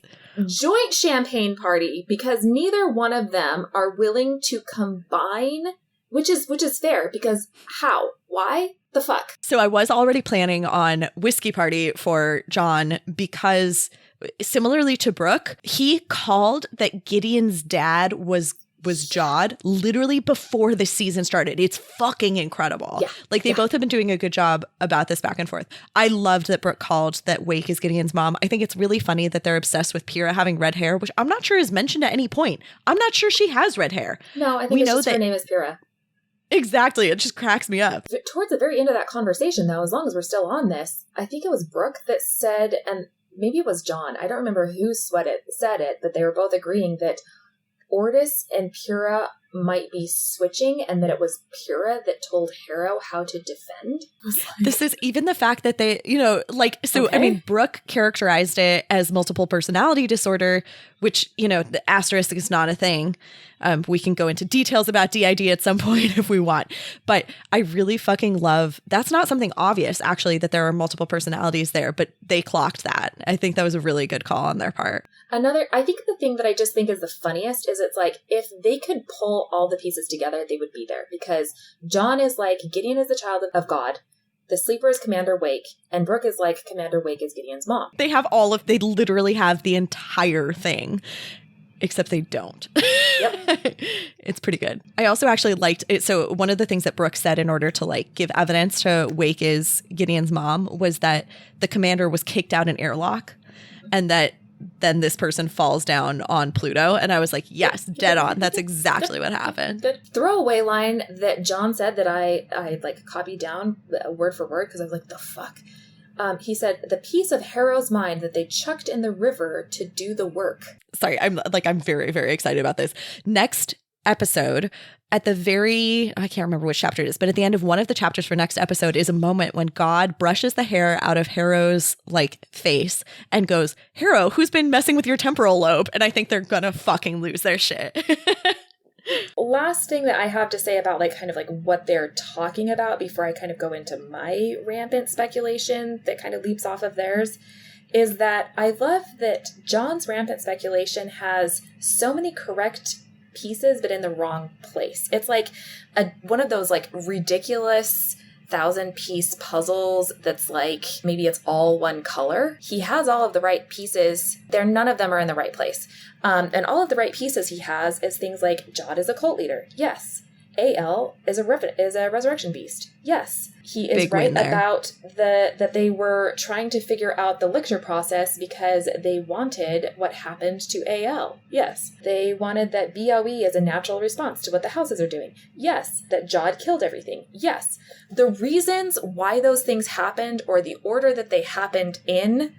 joint champagne party, because neither one of them are willing to combine, which is fair, because how? Why? The fuck? So I was already planning on whiskey party for John because similarly to Brooke, he called that Gideon's dad was Jod literally before the season started. It's fucking incredible. Yeah. Like they both have been doing a good job about this back and forth. I loved that Brooke called that Wake is Gideon's mom. I think it's really funny that they're obsessed with Pyrrha having red hair, which I'm not sure is mentioned at any point. I'm not sure she has red hair. No, I think it's just her name is Pyrrha. Exactly. It just cracks me up. Towards the very end of that conversation, though, as long as we're still on this, I think it was Brooke that said, and maybe it was John, I don't remember who said it, but they were both agreeing that Ordis and Pyrrha might be switching, and that it was Pyrrha that told Harrow how to defend. This is even the fact that they, I mean, Brooke characterized it as multiple personality disorder, which, the asterisk is not a thing. We can go into details about DID at some point if we want. But I really fucking love, that's not something obvious, actually, that there are multiple personalities there, but they clocked that. I think that was a really good call on their part. I think the thing that I just think is the funniest is it's like, if they could pull all the pieces together, they would be there. Because John is like, Gideon is the child of God. The sleeper is Commander Wake. And Brooke is like, Commander Wake is Gideon's mom. They literally have the entire thing. Except they don't. Yep. It's pretty good. I also actually liked it. So one of the things that Brooke said in order to give evidence to Wake is Gideon's mom was that the commander was kicked out an airlock and that then this person falls down on Pluto. And I was like, yes, dead on. That's exactly what happened. The throwaway line that John said that I like copied down word for word because I was like, the fuck? He said, the piece of Harrow's mind that they chucked in the river to do the work. Sorry, I'm very, very excited about this. Next episode, at the very, I can't remember which chapter it is, but at the end of one of the chapters for next episode is a moment when God brushes the hair out of Harrow's like face and goes, Harrow, who's been messing with your temporal lobe? And I think they're gonna fucking lose their shit. Last thing that I have to say about like kind of like what they're talking about before I kind of go into my rampant speculation that kind of leaps off of theirs is that I love that John's rampant speculation has so many correct pieces but in the wrong place. It's like one of those like ridiculous 1,000-piece puzzles that's like maybe it's all one color. He has all of the right pieces. None of them are in the right place. And all of the right pieces he has is things like Jod is a cult leader. Yes. AL is a resurrection beast. Yes. He is Big right win there. about that they were trying to figure out the lictor process because they wanted what happened to AL. Yes. They wanted that BOE is a natural response to what the houses are doing. Yes. That Jod killed everything. Yes. The reasons why those things happened or the order that they happened in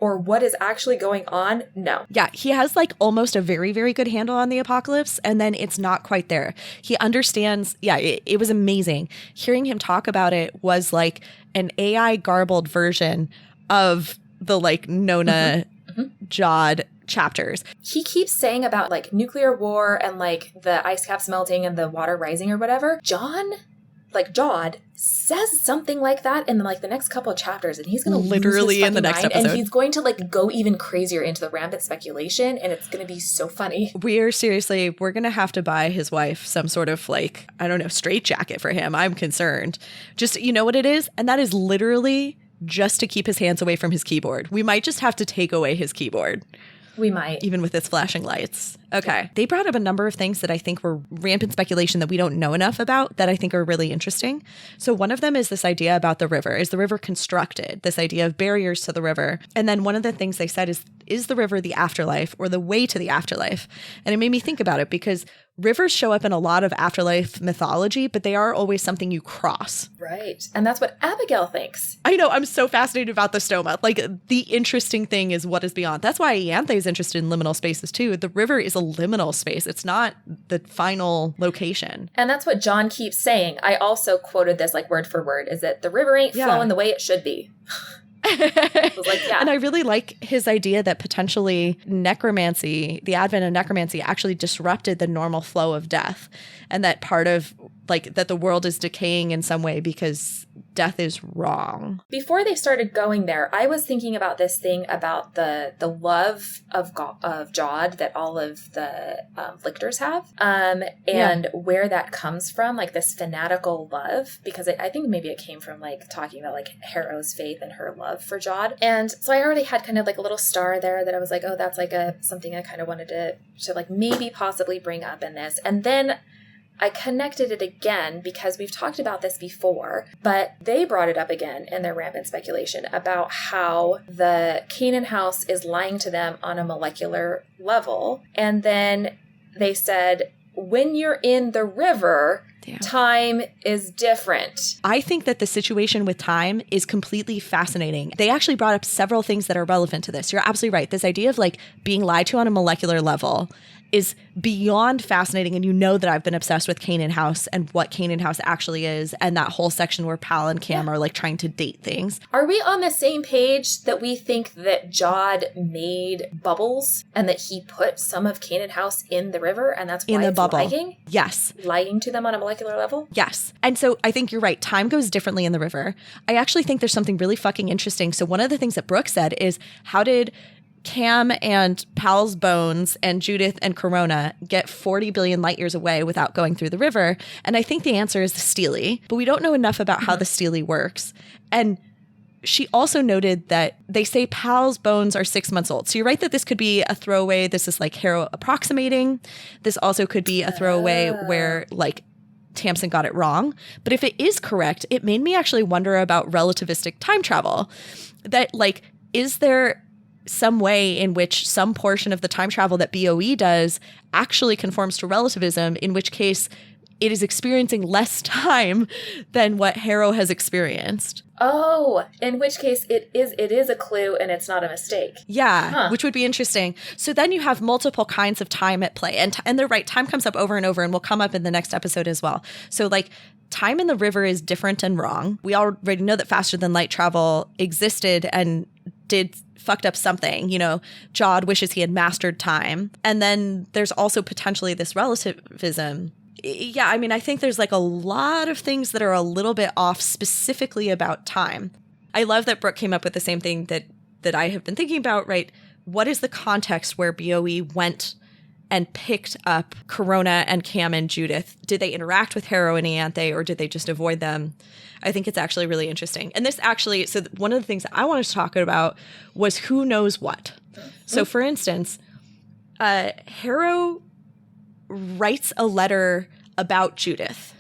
or what is actually going on, no. Yeah, he has like almost a very, very good handle on the apocalypse, and then it's not quite there. He understands, it was amazing. Hearing him talk about it was like an AI garbled version of the like Nona Jod chapters. He keeps saying about like nuclear war and like the ice caps melting and the water rising or whatever. Jod says something like that in like the next couple of chapters, and he's going to literally in the next episode, and he's going to like go even crazier into the rampant speculation, and it's going to be so funny. We're going to have to buy his wife some sort of like, I don't know, straitjacket for him. I'm concerned. Just, you know what it is? And that is literally just to keep his hands away from his keyboard. We might just have to take away his keyboard. We might. Even with its flashing lights. Okay. They brought up a number of things that I think were rampant speculation that we don't know enough about that I think are really interesting. So one of them is this idea about the river. Is the river constructed? This idea of barriers to the river. And then one of the things they said is the river the afterlife or the way to the afterlife? And it made me think about it because rivers show up in a lot of afterlife mythology, but they are always something you cross. Right. And that's what Abigail thinks. I know. I'm so fascinated about the stoma. Like, the interesting thing is what is beyond. That's why Ianthe is interested in liminal spaces, too. The river is a liminal space. It's not the final location. And that's what John keeps saying. I also quoted this, like, word for word, is that the river ain't flowing the way it should be. I was like, yeah. And I really like his idea that potentially necromancy, the advent of necromancy, actually disrupted the normal flow of death. And that part of, like, that the world is decaying in some way because death is wrong. Before they started going there, I was thinking about this thing about the love of Jod that all of the lictors have, and where that comes from, like this fanatical love, because I think maybe it came from like talking about like Harrow's faith and her love for Jod. And so I already had kind of like a little star there that I was like, oh, that's like something I kind of wanted to like maybe possibly bring up in this. And then I connected it again because we've talked about this before, but they brought it up again in their rampant speculation about how the Canaan house is lying to them on a molecular level. And then they said, when you're in the river, time is different. I think that the situation with time is completely fascinating. They actually brought up several things that are relevant to this. You're absolutely right. This idea of like being lied to on a molecular level is beyond fascinating. And you know that I've been obsessed with Canaan House and what Canaan House actually is, and that whole section where Pal and Cam are like trying to date things. Are we on the same page that we think that Jod made bubbles and that he put some of Canaan House in the river and that's why in the it's bubble? lying? Yes. Lying to them on a molecular level? Yes. And so I think you're right. Time goes differently in the river. I actually think there's something really fucking interesting. So one of the things that Brooke said is, how did Cam and Pal's bones and Judith and Corona get 40 billion light years away without going through the river? And I think the answer is the Steely, but we don't know enough about how the Steely works. And she also noted that they say Pal's bones are 6 months old. So you're right that this could be a throwaway. This is like Harrow approximating. This also could be a throwaway where like Tamsin got it wrong. But if it is correct, it made me actually wonder about relativistic time travel. That like, is there some way in which some portion of the time travel that BOE does actually conforms to relativism, in which case it is experiencing less time than what Harrow has experienced. Oh, in which case it is a clue and it's not a mistake. Yeah, which would be interesting. So then you have multiple kinds of time at play. And they're right, time comes up over and over and will come up in the next episode as well. So like time in the river is different and wrong. We already know that faster than light travel existed and did fucked up something. You know, Jod wishes he had mastered time. And then there's also potentially this relativism. Yeah, I mean, I think there's like a lot of things that are a little bit off specifically about time. I love that Brooke came up with the same thing that I have been thinking about, right? What is the context where BOE went and picked up Corona and Cam and Judith? Did they interact with Harrow and Ianthe, or did they just avoid them? I think it's actually really interesting. And this actually, so one of the things that I wanted to talk about was who knows what. So for instance, Harrow writes a letter about Judith.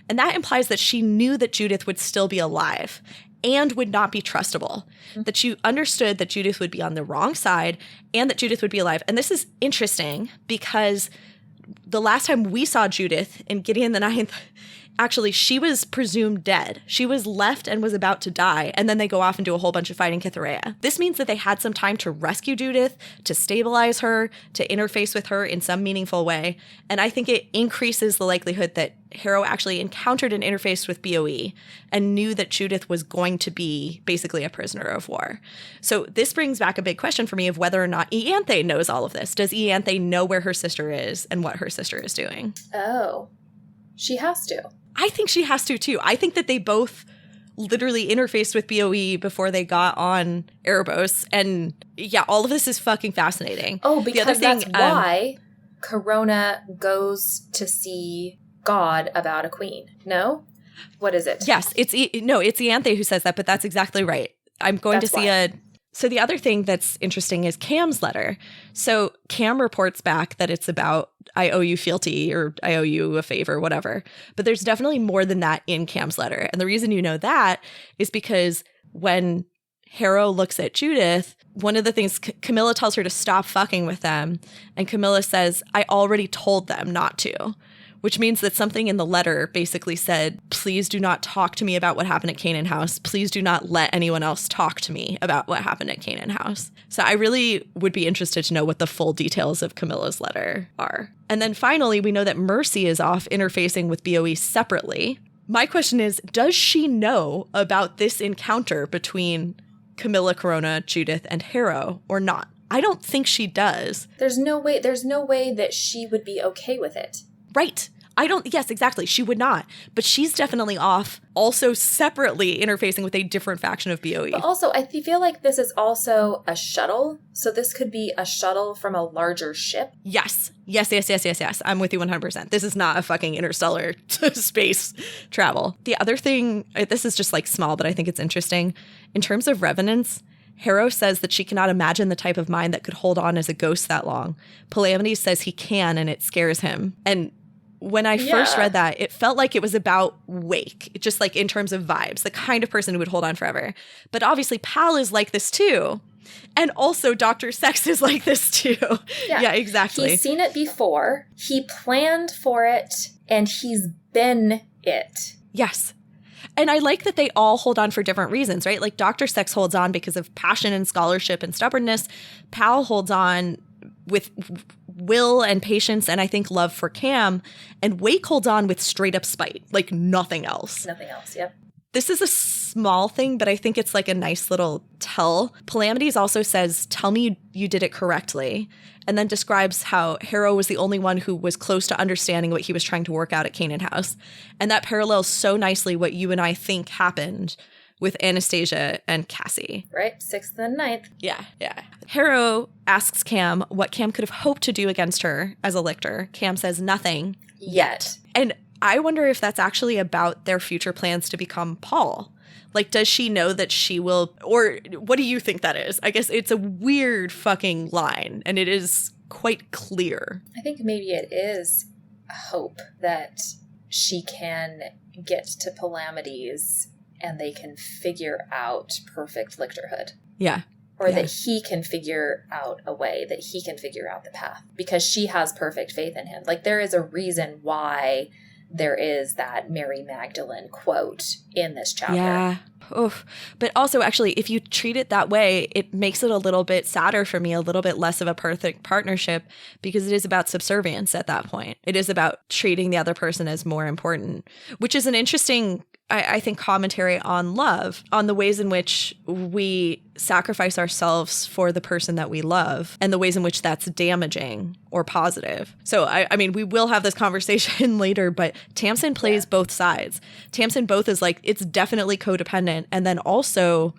And that implies that she knew that Judith would still be alive and would not be trustable. That she understood that Judith would be on the wrong side and that Judith would be alive. And this is interesting because the last time we saw Judith in Gideon the Ninth, actually, she was presumed dead. She was left and was about to die, and then they go off and do a whole bunch of fighting Cytherea. This means that they had some time to rescue Judith, to stabilize her, to interface with her in some meaningful way, and I think it increases the likelihood that Harrow actually encountered and interfaced with BOE and knew that Judith was going to be basically a prisoner of war. So this brings back a big question for me of whether or not Ianthe knows all of this. Does Ianthe know where her sister is and what her sister is doing? Oh, she has to. I think she has to, too. I think that they both literally interfaced with BOE before they got on Erebos. And yeah, all of this is fucking fascinating. Oh, because that's why Corona goes to see God about a queen. No? What is it? Yes, it's Ianthe who says that, but that's exactly right. I'm going to see So the other thing that's interesting is Cam's letter. So Cam reports back that it's about, I owe you fealty or I owe you a favor, whatever. But there's definitely more than that in Cam's letter. And the reason you know that is because when Harrow looks at Judith, one of the things, Camilla tells her to stop fucking with them. And Camilla says, I already told them not to. Which means that something in the letter basically said, please do not talk to me about what happened at Canaan House. Please do not let anyone else talk to me about what happened at Canaan House. So I really would be interested to know what the full details of Camilla's letter are. And then finally, we know that Mercy is off interfacing with BOE separately. My question is, does she know about this encounter between Camilla, Corona, Judith, and Harrow or not? I don't think she does. There's no way that she would be okay with it. Right. Yes, exactly. She would not. But she's definitely off also separately interfacing with a different faction of BOE. But also, I feel like this is also a shuttle. So this could be a shuttle from a larger ship. Yes. I'm with you 100%. This is not a fucking interstellar space travel. The other thing, this is just like small, but I think it's interesting. In terms of revenants, Harrow says that she cannot imagine the type of mind that could hold on as a ghost that long. Palamedes says he can, and it scares him. And when I first read that, it felt like it was about Wake, just like in terms of vibes, the kind of person who would hold on forever. But obviously Pal is like this too. And also Dr. Sex is like this too. Yeah, exactly. He's seen it before. He planned for it, and he's been it. Yes. And I like that they all hold on for different reasons, right? Like Dr. Sex holds on because of passion and scholarship and stubbornness. Pal holds on with will and patience and I think love for Cam. And Wake holds on with straight up spite, like nothing else. Nothing else, yep. This is a small thing, but I think it's like a nice little tell. Palamedes also says, tell me you did it correctly, and then describes how Harrow was the only one who was close to understanding what he was trying to work out at Canaan House. And that parallels so nicely what you and I think happened with Anastasia and Cassie. Right, 6th and 9th. Yeah. Harrow asks Cam what Cam could have hoped to do against her as a lictor. Cam says nothing. Yet. And I wonder if that's actually about their future plans to become Paul. Like, does she know that she will, or what do you think that is? I guess it's a weird fucking line, and it is quite clear. I think maybe it is a hope that she can get to Palamedes and they can figure out perfect lictorhood. Yeah. or that he can figure out a way, that he can figure out the path, because she has perfect faith in him. Like, there is a reason why there is that Mary Magdalene quote in this chapter. Yeah. Oof. But also, actually, if you treat it that way, it makes it a little bit sadder for me, a little bit less of a perfect partnership, because it is about subservience at that point. It is about treating the other person as more important, which is an interesting, I think, commentary on love, on the ways in which we sacrifice ourselves for the person that we love and the ways in which that's damaging or positive. So, I mean, we will have this conversation later, but Tamsin plays both sides. Tamsin both is like, it's definitely codependent. And then also,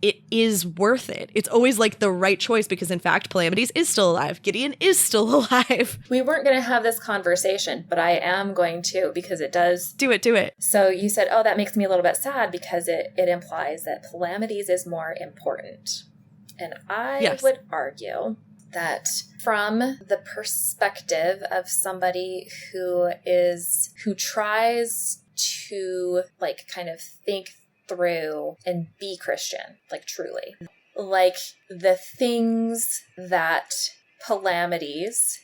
it is worth it. It's always like the right choice because, in fact, Palamides is still alive. Gideon is still alive. We weren't going to have this conversation, but I am going to, because it does. Do it. So you said, oh, that makes me a little bit sad because it implies that Palamides is more important. And I would argue that from the perspective of somebody who tries to like kind of think through and be Christian, like truly, like the things that Palamides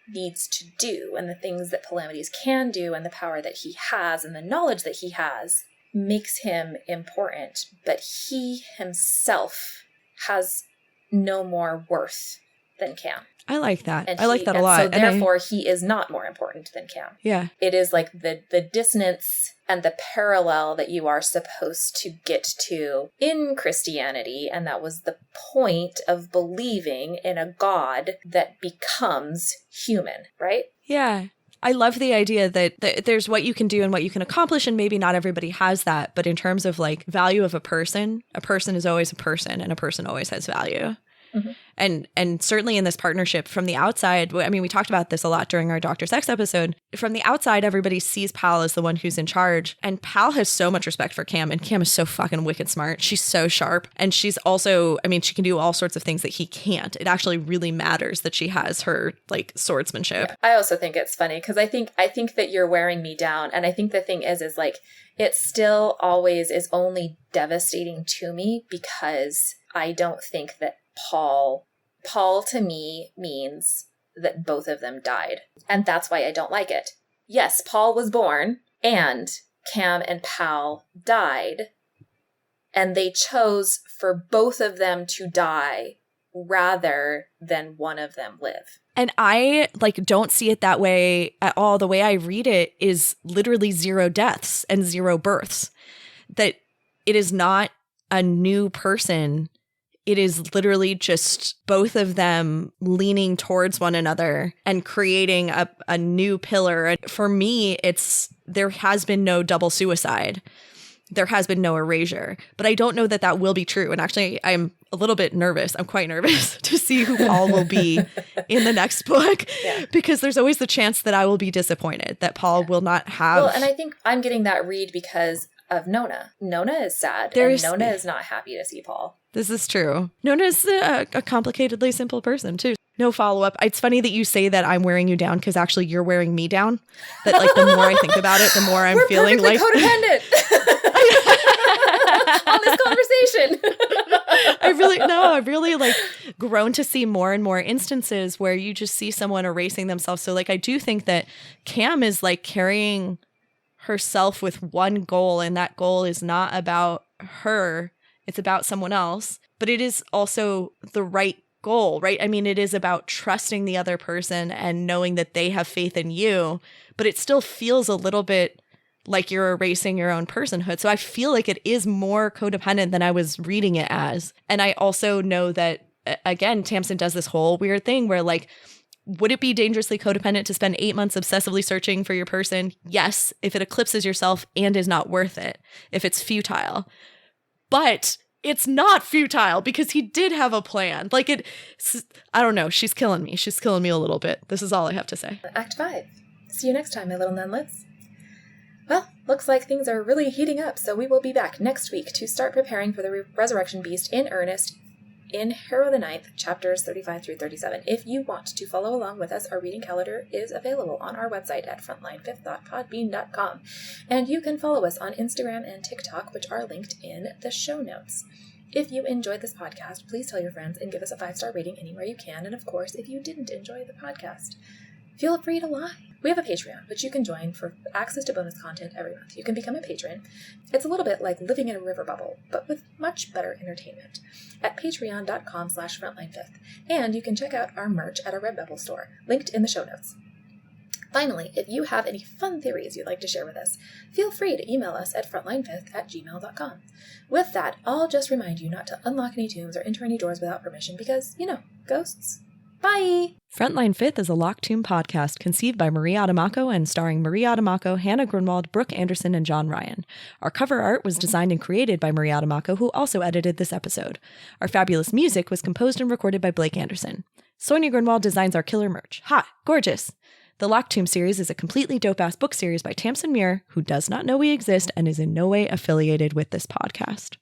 needs to do and the things that Palamides can do and the power that he has and the knowledge that he has makes him important, but he himself has no more worth than Cam. I like that. And I like that a lot. So therefore, he is not more important than Cam. Yeah. It is like the dissonance and the parallel that you are supposed to get to in Christianity. And that was the point of believing in a God that becomes human, right? Yeah. I love the idea that there's what you can do and what you can accomplish, and maybe not everybody has that. But in terms of like value of a person is always a person, and a person always has value. Mm-hmm. And certainly in this partnership from the outside, I mean, we talked about this a lot during our Dr. Sex episode. From the outside, everybody sees Pal as the one who's in charge. And Pal has so much respect for Cam. And Cam is so fucking wicked smart. She's so sharp. And she's also, I mean, she can do all sorts of things that he can't. It actually really matters that she has her like swordsmanship. Yeah. I also think it's funny because I think that you're wearing me down. And I think the thing is like, it still always is only devastating to me because I don't think that Paul to me means that both of them died. And that's why I don't like it. Yes, Paul was born and Cam and Pal died. And they chose for both of them to die rather than one of them live. And I like don't see it that way at all. The way I read it is literally 0 deaths and 0 births. That it is not a new person. It is literally just both of them leaning towards one another and creating a new pillar. And for me, there has been no double suicide. There has been no erasure. But I don't know that that will be true. And actually, I'm a little bit nervous. I'm quite nervous to see who Paul will be in the next book. Yeah. Because there's always the chance that I will be disappointed, that Paul will not have... Well, and I think I'm getting that read because of Nona. Nona is sad, and Nona is not happy to see Paul. This is true. Nona's a complicatedly simple person, too. No follow-up. It's funny that you say that I'm wearing you down, because actually you're wearing me down. That like the more I think about it, the more I'm feeling like... We're codependent on this conversation. I've really like grown to see more and more instances where you just see someone erasing themselves. So like I do think that Cam is like carrying herself with one goal, and that goal is not about her, it's about someone else, but it is also the right goal, right? I mean, it is about trusting the other person and knowing that they have faith in you, but it still feels a little bit like you're erasing your own personhood. So I feel like it is more codependent than I was reading it as. And I also know that, again, Tamsin does this whole weird thing where like, would it be dangerously codependent to spend 8 months obsessively searching for your person? Yes, if it eclipses yourself and is not worth it, if it's futile. But it's not futile because he did have a plan. Like I don't know. She's killing me. She's killing me a little bit. This is all I have to say. Act 5. See you next time, my little nunlets. Well, looks like things are really heating up, so we will be back next week to start preparing for the Resurrection Beast in earnest in Harrow the Ninth Chapters 35 through 37. If you want to follow along with us, our reading calendar is available on our website at frontline5th.podbean.com. And you can follow us on Instagram and TikTok, which are linked in the show notes. If you enjoyed this podcast, please tell your friends and give us a 5-star rating anywhere you can. And of course, if you didn't enjoy the podcast, feel free to lie. We have a Patreon, which you can join for access to bonus content every month. You can become a patron. It's a little bit like living in a river bubble, but with much better entertainment at patreon.com/frontline5th. And you can check out our merch at our Redbubble store, linked in the show notes. Finally, if you have any fun theories you'd like to share with us, feel free to email us at frontline5th@gmail.com. With that, I'll just remind you not to unlock any tombs or enter any doors without permission because, ghosts. Bye! Frontline Fifth is a Locked Tomb podcast conceived by Marie Adamako and starring Marie Adamako, Hannah Grunwald, Brooke Anderson, and John Ryan. Our cover art was designed and created by Marie Adamako, who also edited this episode. Our fabulous music was composed and recorded by Blake Anderson. Sonia Grunwald designs our killer merch. Hot! Gorgeous! The Locked Tomb series is a completely dope-ass book series by Tamsin Muir, who does not know we exist and is in no way affiliated with this podcast.